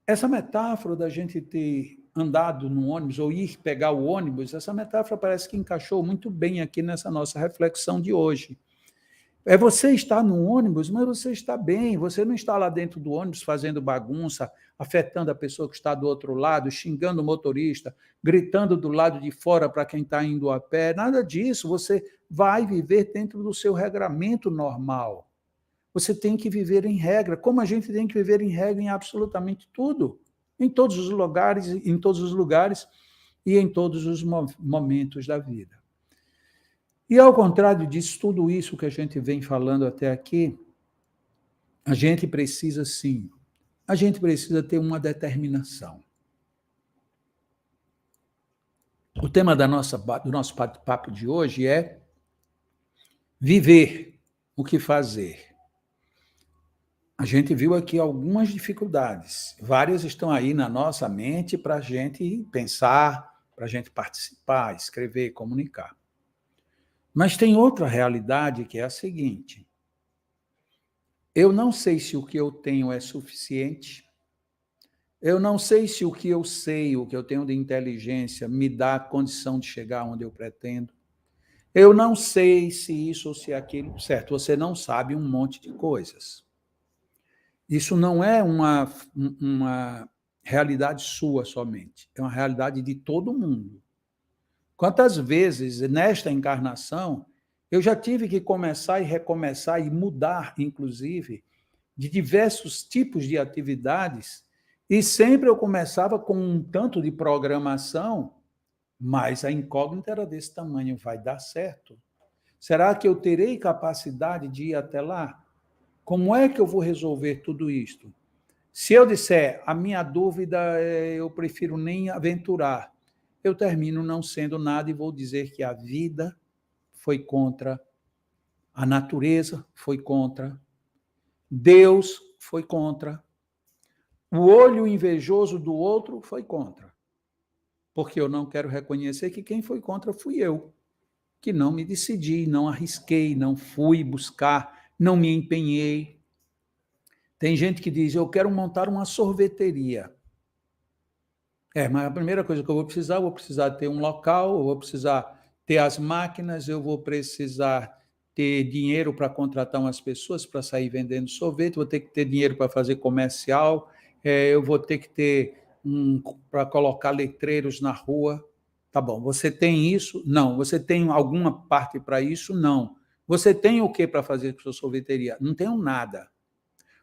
Essa metáfora da gente ter andado no ônibus ou ir pegar o ônibus, essa metáfora parece que encaixou muito bem aqui nessa nossa reflexão de hoje. É você estar no ônibus, mas você está bem, você não está lá dentro do ônibus fazendo bagunça, afetando a pessoa que está do outro lado, xingando o motorista, gritando do lado de fora para quem está indo a pé, nada disso, você vai viver dentro do seu regramento normal. Você tem que viver em regra, como a gente tem que viver em regra em absolutamente tudo, em todos os lugares e em todos os momentos da vida. E, ao contrário disso, tudo isso que a gente vem falando até aqui, a gente precisa, sim, a gente precisa ter uma determinação. O tema do nosso bate-papo de hoje é viver o que fazer. A gente viu aqui algumas dificuldades, várias estão aí na nossa mente para a gente pensar, para a gente participar, escrever, comunicar. Mas tem outra realidade que é a seguinte: eu não sei se o que eu tenho é suficiente, eu não sei se o que eu sei, o que eu tenho de inteligência, me dá a condição de chegar onde eu pretendo, eu não sei se isso ou se aquilo, certo, você não sabe um monte de coisas. Isso não é uma realidade sua somente, é uma realidade de todo mundo. Quantas vezes, nesta encarnação, eu já tive que começar e recomeçar e mudar, inclusive, de diversos tipos de atividades, e sempre eu começava com um tanto de programação, mas a incógnita era desse tamanho: vai dar certo? Será que eu terei capacidade de ir até lá? Como é que eu vou resolver tudo isto? Se eu disser, a minha dúvida é, eu prefiro nem aventurar, eu termino não sendo nada e vou dizer que a vida foi contra, a natureza foi contra, Deus foi contra, o olho invejoso do outro foi contra, porque eu não quero reconhecer que quem foi contra fui eu, que não me decidi, não arrisquei, não fui buscar, não me empenhei. Tem gente que diz, eu quero montar uma sorveteria. Mas a primeira coisa que eu vou precisar ter um local, eu vou precisar ter as máquinas, eu vou precisar ter dinheiro para contratar umas pessoas para sair vendendo sorvete, vou ter que ter dinheiro para fazer comercial, eu vou ter que ter para colocar letreiros na rua. Tá bom, você tem isso? Não. Você tem alguma parte para isso? Não. Você tem o que para fazer com sua sorveteria? Não tenho nada.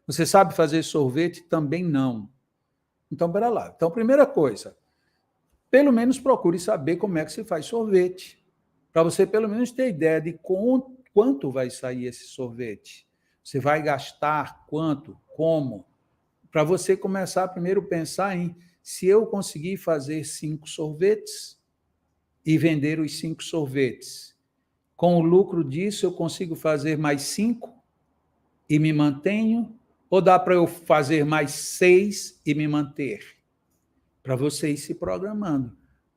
Você sabe fazer sorvete? Também não. Então, pera lá. Então, primeira coisa, pelo menos procure saber como é que se faz sorvete, para você pelo menos ter ideia de quanto vai sair esse sorvete. Você vai gastar quanto, como, para você começar primeiro a pensar em se eu conseguir fazer 5 sorvetes e vender os 5 sorvetes, com o lucro disso eu consigo fazer mais 5 e me mantenho, ou dá para eu fazer mais 6 e me manter? Para você ir se programando.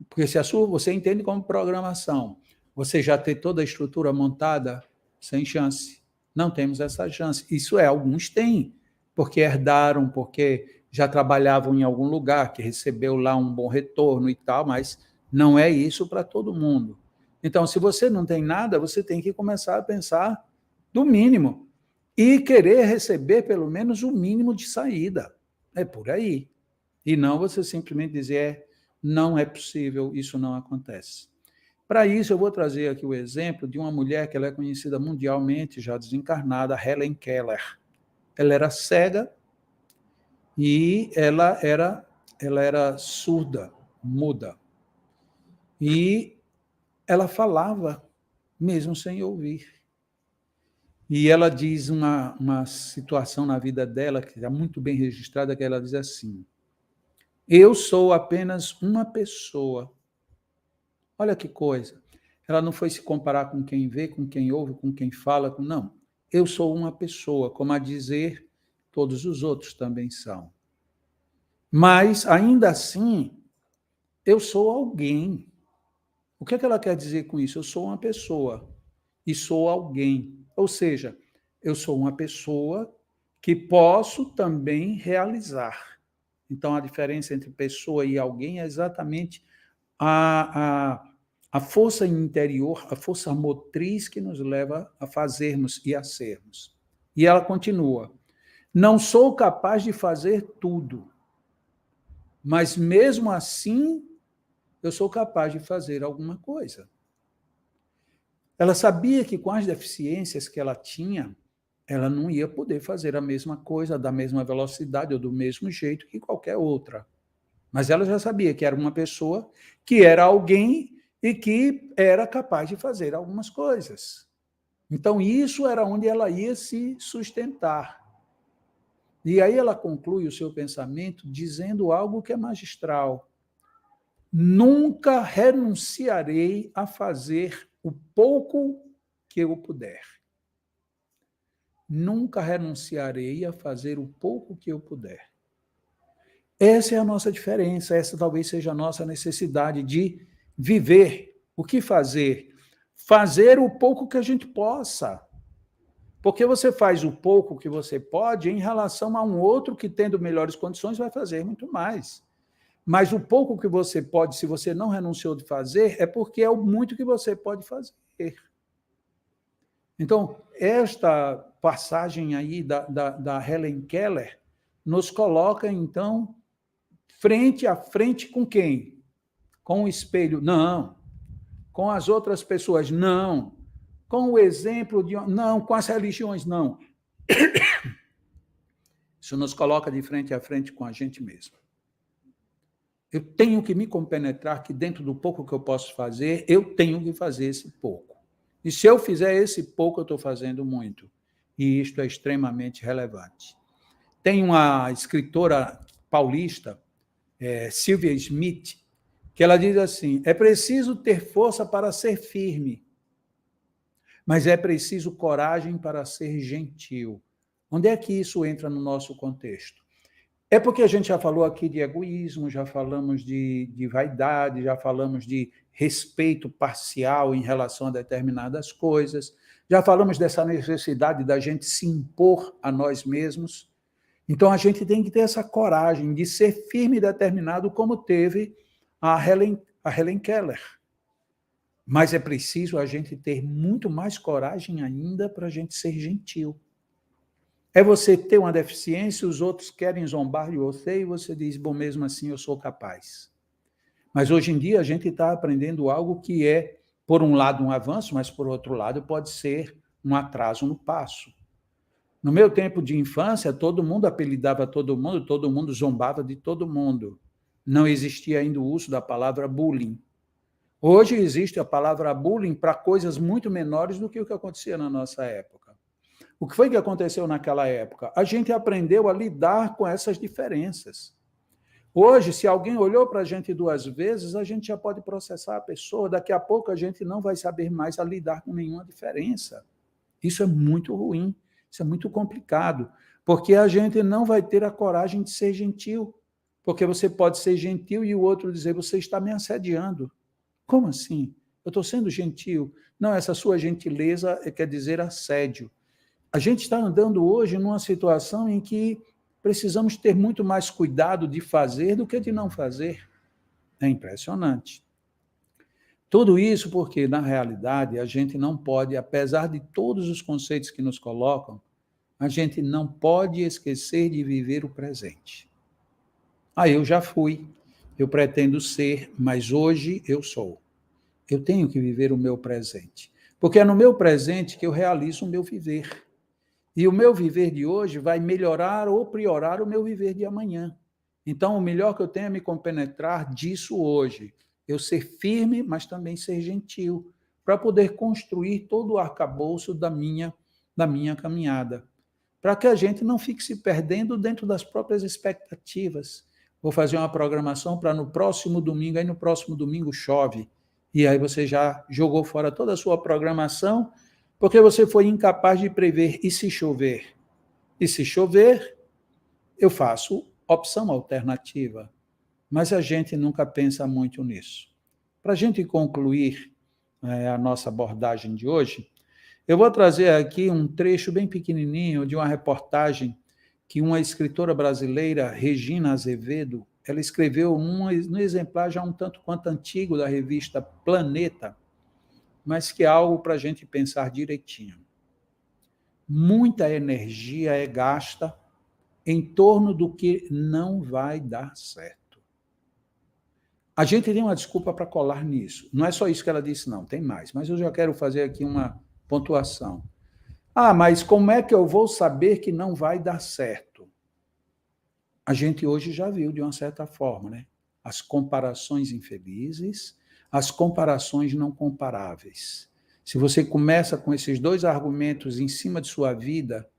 Porque se você entende como programação, você já ter toda a estrutura montada, sem chance. Não temos essa chance. Isso alguns têm, porque herdaram, porque já trabalhavam em algum lugar, que recebeu lá um bom retorno e tal, mas não é isso para todo mundo. Então, se você não tem nada, você tem que começar a pensar do mínimo e querer receber pelo menos o mínimo de saída. É por aí. E não você simplesmente dizer, não é possível, isso não acontece. Para isso, eu vou trazer aqui o exemplo de uma mulher que ela é conhecida mundialmente, já desencarnada, Helen Keller. Ela era cega e ela era surda, muda. E ela falava mesmo sem ouvir. E ela diz uma situação na vida dela, que está muito bem registrada, que ela diz assim: eu sou apenas uma pessoa. Olha que coisa. Ela não foi se comparar com quem vê, com quem ouve, com quem fala, não. Eu sou uma pessoa, como a dizer, todos os outros também são. Mas, ainda assim, eu sou alguém. O que é que ela quer dizer com isso? Eu sou uma pessoa e sou alguém. Ou seja, eu sou uma pessoa que posso também realizar. Então, a diferença entre pessoa e alguém é exatamente a força interior, a força motriz que nos leva a fazermos e a sermos. E ela continua: não sou capaz de fazer tudo, mas mesmo assim eu sou capaz de fazer alguma coisa. Ela sabia que com as deficiências que ela tinha, ela não ia poder fazer a mesma coisa, da mesma velocidade ou do mesmo jeito que qualquer outra. Mas ela já sabia que era uma pessoa, que era alguém e que era capaz de fazer algumas coisas. Então, isso era onde ela ia se sustentar. E aí ela conclui o seu pensamento dizendo algo que é magistral: nunca renunciarei a fazer o pouco que eu puder. Nunca renunciarei a fazer o pouco que eu puder. Essa é a nossa diferença, essa talvez seja a nossa necessidade de viver. O que fazer? Fazer o pouco que a gente possa. Porque você faz o pouco que você pode em relação a um outro que, tendo melhores condições, vai fazer muito mais. Mas o pouco que você pode, se você não renunciou de fazer, é porque é o muito que você pode fazer. Então, esta passagem aí da Helen Keller nos coloca, então, frente a frente com quem? Com o espelho? Não. Com as outras pessoas? Não. Com o exemplo de... Não. Com as religiões? Não. Isso nos coloca de frente a frente com a gente mesmo. Eu tenho que me compenetrar que dentro do pouco que eu posso fazer, eu tenho que fazer esse pouco. E se eu fizer esse pouco, eu estou fazendo muito. E isto é extremamente relevante. Tem uma escritora paulista, Sylvia Smith, que ela diz assim: é preciso ter força para ser firme, mas é preciso coragem para ser gentil. Onde é que isso entra no nosso contexto? É porque a gente já falou aqui de egoísmo, já falamos de vaidade, já falamos de respeito parcial em relação a determinadas coisas, já falamos dessa necessidade da gente se impor a nós mesmos. Então, a gente tem que ter essa coragem de ser firme e determinado, como teve a Helen Keller. Mas é preciso a gente ter muito mais coragem ainda para a gente ser gentil. É você ter uma deficiência, os outros querem zombar de você e você diz: bom, mesmo assim eu sou capaz. Mas hoje em dia a gente está aprendendo algo que é, por um lado, um avanço, mas por outro lado pode ser um atraso no passo. No meu tempo de infância, todo mundo apelidava todo mundo zombava de todo mundo. Não existia ainda o uso da palavra bullying. Hoje existe a palavra bullying para coisas muito menores do que o que acontecia na nossa época. O que foi que aconteceu naquela época? A gente aprendeu a lidar com essas diferenças. Hoje, se alguém olhou para a gente 2 vezes, a gente já pode processar a pessoa, daqui a pouco a gente não vai saber mais a lidar com nenhuma diferença. Isso é muito ruim, isso é muito complicado, porque a gente não vai ter a coragem de ser gentil, porque você pode ser gentil e o outro dizer: você está me assediando. Como assim? Eu estou sendo gentil? Não, essa sua gentileza quer dizer assédio. A gente está andando hoje numa situação em que precisamos ter muito mais cuidado de fazer do que de não fazer. É impressionante. Tudo isso porque, na realidade, a gente não pode, apesar de todos os conceitos que nos colocam, a gente não pode esquecer de viver o presente. Eu já fui, eu pretendo ser, mas hoje eu sou. Eu tenho que viver o meu presente, porque é no meu presente que eu realizo o meu viver. E o meu viver de hoje vai melhorar ou piorar o meu viver de amanhã. Então, o melhor que eu tenho é me compenetrar disso hoje. Eu ser firme, mas também ser gentil, para poder construir todo o arcabouço da minha caminhada. Para que a gente não fique se perdendo dentro das próprias expectativas. Vou fazer uma programação para no próximo domingo, aí no próximo domingo chove. E aí você já jogou fora toda a sua programação, porque você foi incapaz de prever. E se chover? E se chover, eu faço opção alternativa. Mas a gente nunca pensa muito nisso. Para a gente concluir a nossa abordagem de hoje, eu vou trazer aqui um trecho bem pequenininho de uma reportagem que uma escritora brasileira, Regina Azevedo, ela escreveu num exemplar já um tanto quanto antigo da revista Planeta, mas que é algo para a gente pensar direitinho. Muita energia é gasta em torno do que não vai dar certo. A gente tem uma desculpa para colar nisso. Não é só isso que ela disse, não, tem mais. Mas eu já quero fazer aqui uma pontuação. Mas como é que eu vou saber que não vai dar certo? A gente hoje já viu, de uma certa forma, né? As comparações infelizes, as comparações não comparáveis. Se você começa com esses dois argumentos em cima de sua vida,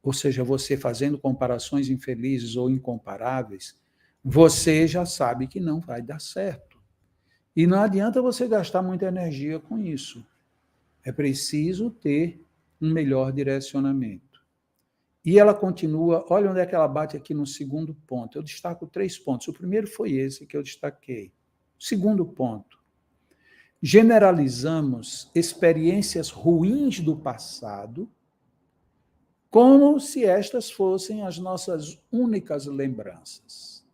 ou seja, você fazendo comparações infelizes ou incomparáveis, você já sabe que não vai dar certo. E não adianta você gastar muita energia com isso. É preciso ter um melhor direcionamento. E ela continua, olha onde é que ela bate aqui no segundo ponto. Eu destaco 3 pontos. O primeiro foi esse que eu destaquei. O segundo ponto. Generalizamos experiências ruins do passado como se estas fossem as nossas únicas lembranças.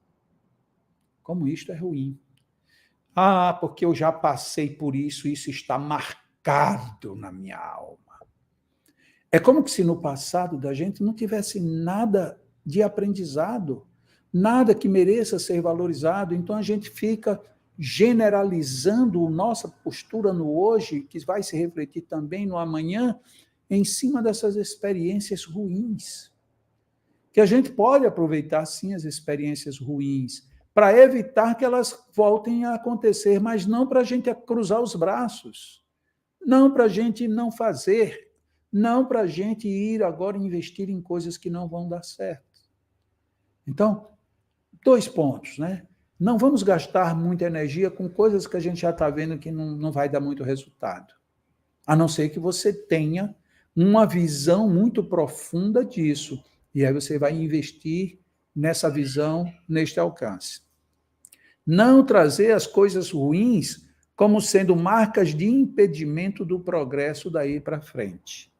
Como isto é ruim. Porque eu já passei por isso, isso está marcado na minha alma. É como se no passado da gente não tivesse nada de aprendizado, nada que mereça ser valorizado, então a gente fica generalizando a nossa postura no hoje, que vai se refletir também no amanhã, em cima dessas experiências ruins. Que a gente pode aproveitar, sim, as experiências ruins, para evitar que elas voltem a acontecer, mas não para a gente cruzar os braços, não para a gente não fazer, não para a gente ir agora investir em coisas que não vão dar certo. Então, 2 pontos, né? Não vamos gastar muita energia com coisas que a gente já está vendo que não vai dar muito resultado. A não ser que você tenha uma visão muito profunda disso. E aí você vai investir nessa visão, neste alcance. Não trazer as coisas ruins como sendo marcas de impedimento do progresso daí para frente.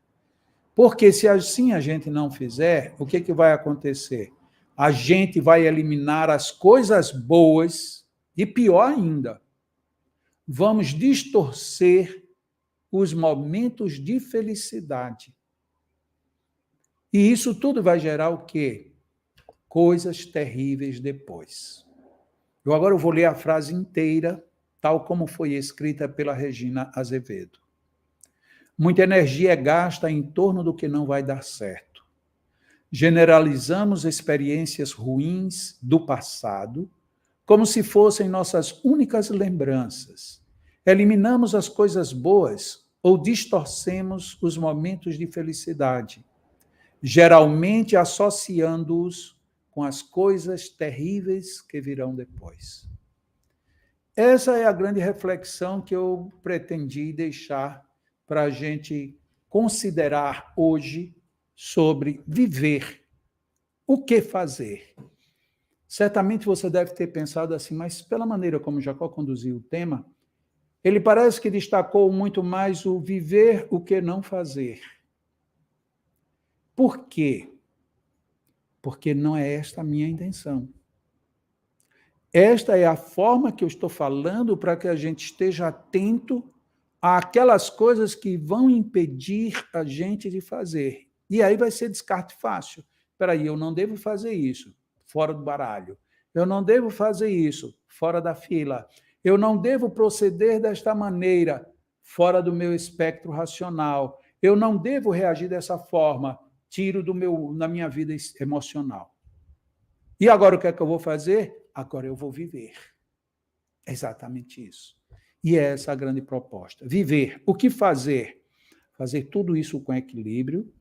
Porque se assim a gente não fizer, o que vai acontecer? A gente vai eliminar as coisas boas e, pior ainda, vamos distorcer os momentos de felicidade. E isso tudo vai gerar o quê? Coisas terríveis depois. Eu agora vou ler a frase inteira, tal como foi escrita pela Regina Azevedo. Muita energia é gasta em torno do que não vai dar certo. Generalizamos experiências ruins do passado como se fossem nossas únicas lembranças. Eliminamos as coisas boas ou distorcemos os momentos de felicidade, geralmente associando-os com as coisas terríveis que virão depois. Essa é a grande reflexão que eu pretendi deixar para a gente considerar hoje sobre viver. O que fazer? Certamente você deve ter pensado assim, mas pela maneira como Jacó conduziu o tema, ele parece que destacou muito mais o viver, o que não fazer. Por quê? Porque não é esta a minha intenção. Esta é a forma que eu estou falando para que a gente esteja atento àquelas coisas que vão impedir a gente de fazer. E aí vai ser descarte fácil. Espera aí, eu não devo fazer isso, fora do baralho. Eu não devo fazer isso, fora da fila. Eu não devo proceder desta maneira, fora do meu espectro racional. Eu não devo reagir dessa forma, tiro na minha vida emocional. E agora o que é que eu vou fazer? Agora eu vou viver. É exatamente isso. E é essa a grande proposta. Viver. O que fazer? Fazer tudo isso com equilíbrio,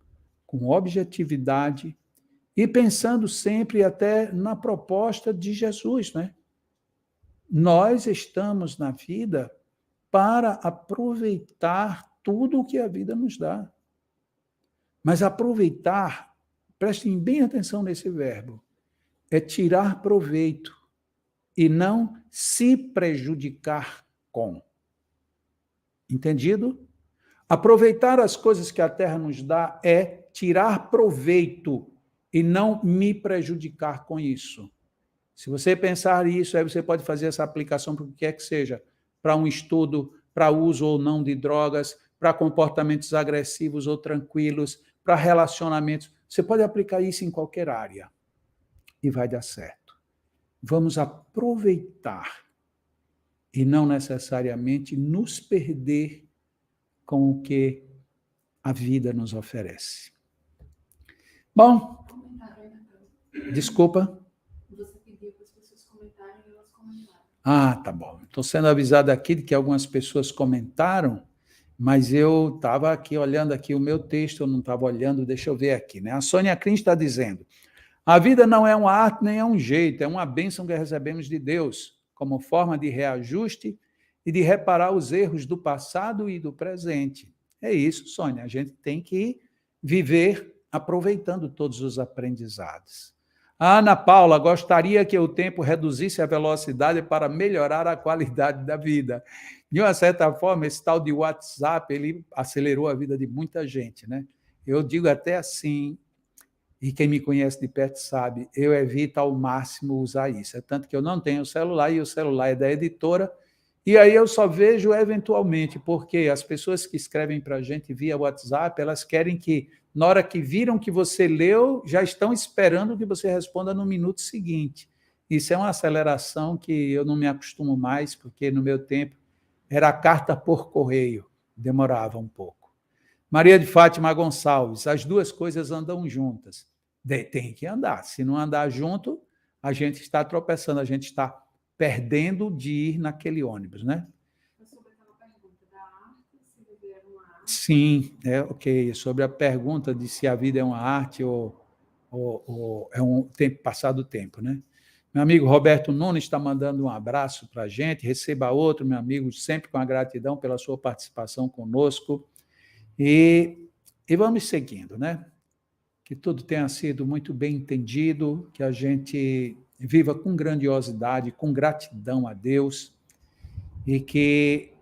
com objetividade e pensando sempre até na proposta de Jesus, né? Nós estamos na vida para aproveitar tudo o que a vida nos dá. Mas aproveitar, prestem bem atenção nesse verbo, é tirar proveito e não se prejudicar com. Entendido? Aproveitar as coisas que a terra nos dá é tirar proveito e não me prejudicar com isso. Se você pensar isso, aí você pode fazer essa aplicação para o que quer que seja, para um estudo, para uso ou não de drogas, para comportamentos agressivos ou tranquilos, para relacionamentos. Você pode aplicar isso em qualquer área e vai dar certo. Vamos aproveitar e não necessariamente nos perder com o que a vida nos oferece. Bom, desculpa. Você pediu para as pessoas comentarem e elas comentaram. Ah, tá bom. Estou sendo avisado aqui de que algumas pessoas comentaram, mas eu estava aqui olhando aqui o meu texto, eu não estava olhando, deixa eu ver aqui, né? A Sônia Crin está dizendo: a vida não é uma arte nem é um jeito, é uma bênção que recebemos de Deus, como forma de reajuste e de reparar os erros do passado e do presente. É isso, Sônia, a gente tem que viver aproveitando todos os aprendizados. A Ana Paula gostaria que o tempo reduzisse a velocidade para melhorar a qualidade da vida. De uma certa forma, esse tal de WhatsApp, ele acelerou a vida de muita gente, né? Eu digo até assim, e quem me conhece de perto sabe, eu evito ao máximo usar isso. É tanto que eu não tenho celular, e o celular é da editora, e aí eu só vejo eventualmente, porque as pessoas que escrevem para a gente via WhatsApp, elas querem que, na hora que viram que você leu, já estão esperando que você responda no minuto seguinte. Isso é uma aceleração que eu não me acostumo mais, porque no meu tempo era a carta por correio, demorava um pouco. Maria de Fátima Gonçalves, as duas coisas andam juntas. Tem que andar. Se não andar junto, a gente está tropeçando, a gente está perdendo de ir naquele ônibus, né? Sobre aquela pergunta da arte, se viver é uma arte. Sim, ok. Sobre a pergunta de se a vida é uma arte ou é um tempo passado o tempo, né? Meu amigo Roberto Nunes está mandando um abraço para a gente, receba outro, meu amigo, sempre com a gratidão pela sua participação conosco. E vamos seguindo, né? Que tudo tenha sido muito bem entendido, que a gente viva com grandiosidade, com gratidão a Deus, e que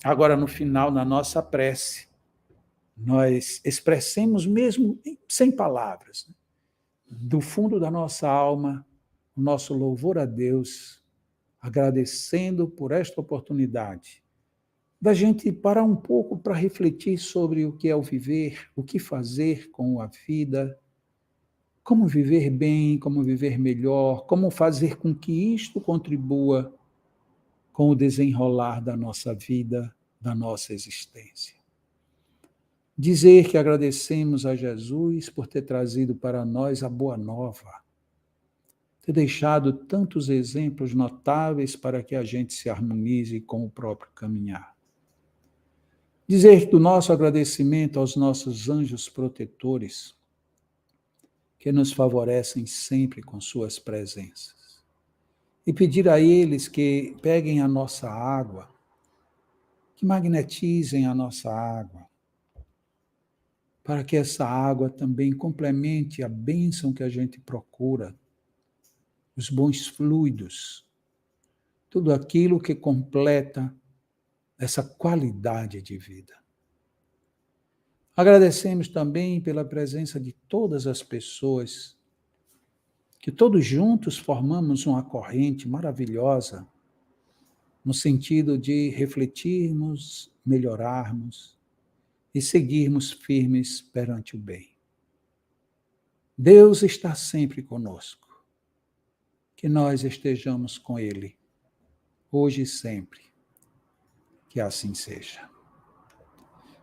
agora no final, na nossa prece, nós expressemos mesmo sem palavras, do fundo da nossa alma, o nosso louvor a Deus, agradecendo por esta oportunidade da gente parar um pouco para refletir sobre o que é o viver, o que fazer com a vida, como viver bem, como viver melhor, como fazer com que isto contribua com o desenrolar da nossa vida, da nossa existência. Dizer que agradecemos a Jesus por ter trazido para nós a boa nova, ter deixado tantos exemplos notáveis para que a gente se harmonize com o próprio caminhar. Dizer do nosso agradecimento aos nossos anjos protetores, que nos favorecem sempre com suas presenças. E pedir a eles que peguem a nossa água, que magnetizem a nossa água, para que essa água também complemente a bênção que a gente procura, os bons fluidos, tudo aquilo que completa essa qualidade de vida. Agradecemos também pela presença de todas as pessoas, que todos juntos formamos uma corrente maravilhosa, no sentido de refletirmos, melhorarmos e seguirmos firmes perante o bem. Deus está sempre conosco, que nós estejamos com Ele, hoje e sempre, que assim seja.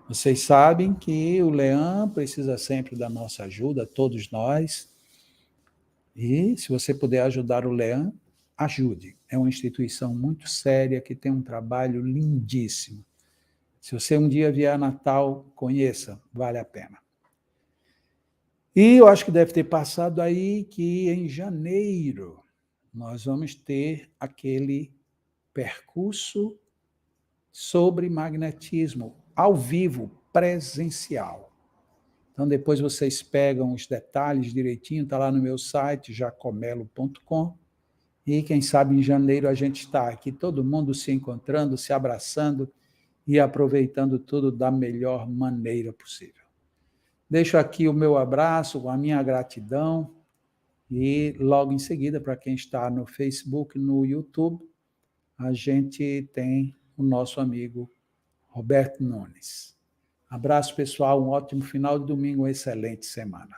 Vocês sabem que o Leão precisa sempre da nossa ajuda, todos nós. E se você puder ajudar o Leão, ajude. É uma instituição muito séria, que tem um trabalho lindíssimo. Se você um dia vier a Natal, conheça, vale a pena. E eu acho que deve ter passado aí que em janeiro nós vamos ter aquele percurso sobre magnetismo, ao vivo, presencial. Então, depois vocês pegam os detalhes direitinho, está lá no meu site, jacomelo.com, e quem sabe em janeiro a gente está aqui, todo mundo se encontrando, se abraçando e aproveitando tudo da melhor maneira possível. Deixo aqui o meu abraço, a minha gratidão, e logo em seguida, para quem está no Facebook, no YouTube, a gente tem o nosso amigo Roberto Nunes. Abraço, pessoal, um ótimo final de domingo, uma excelente semana.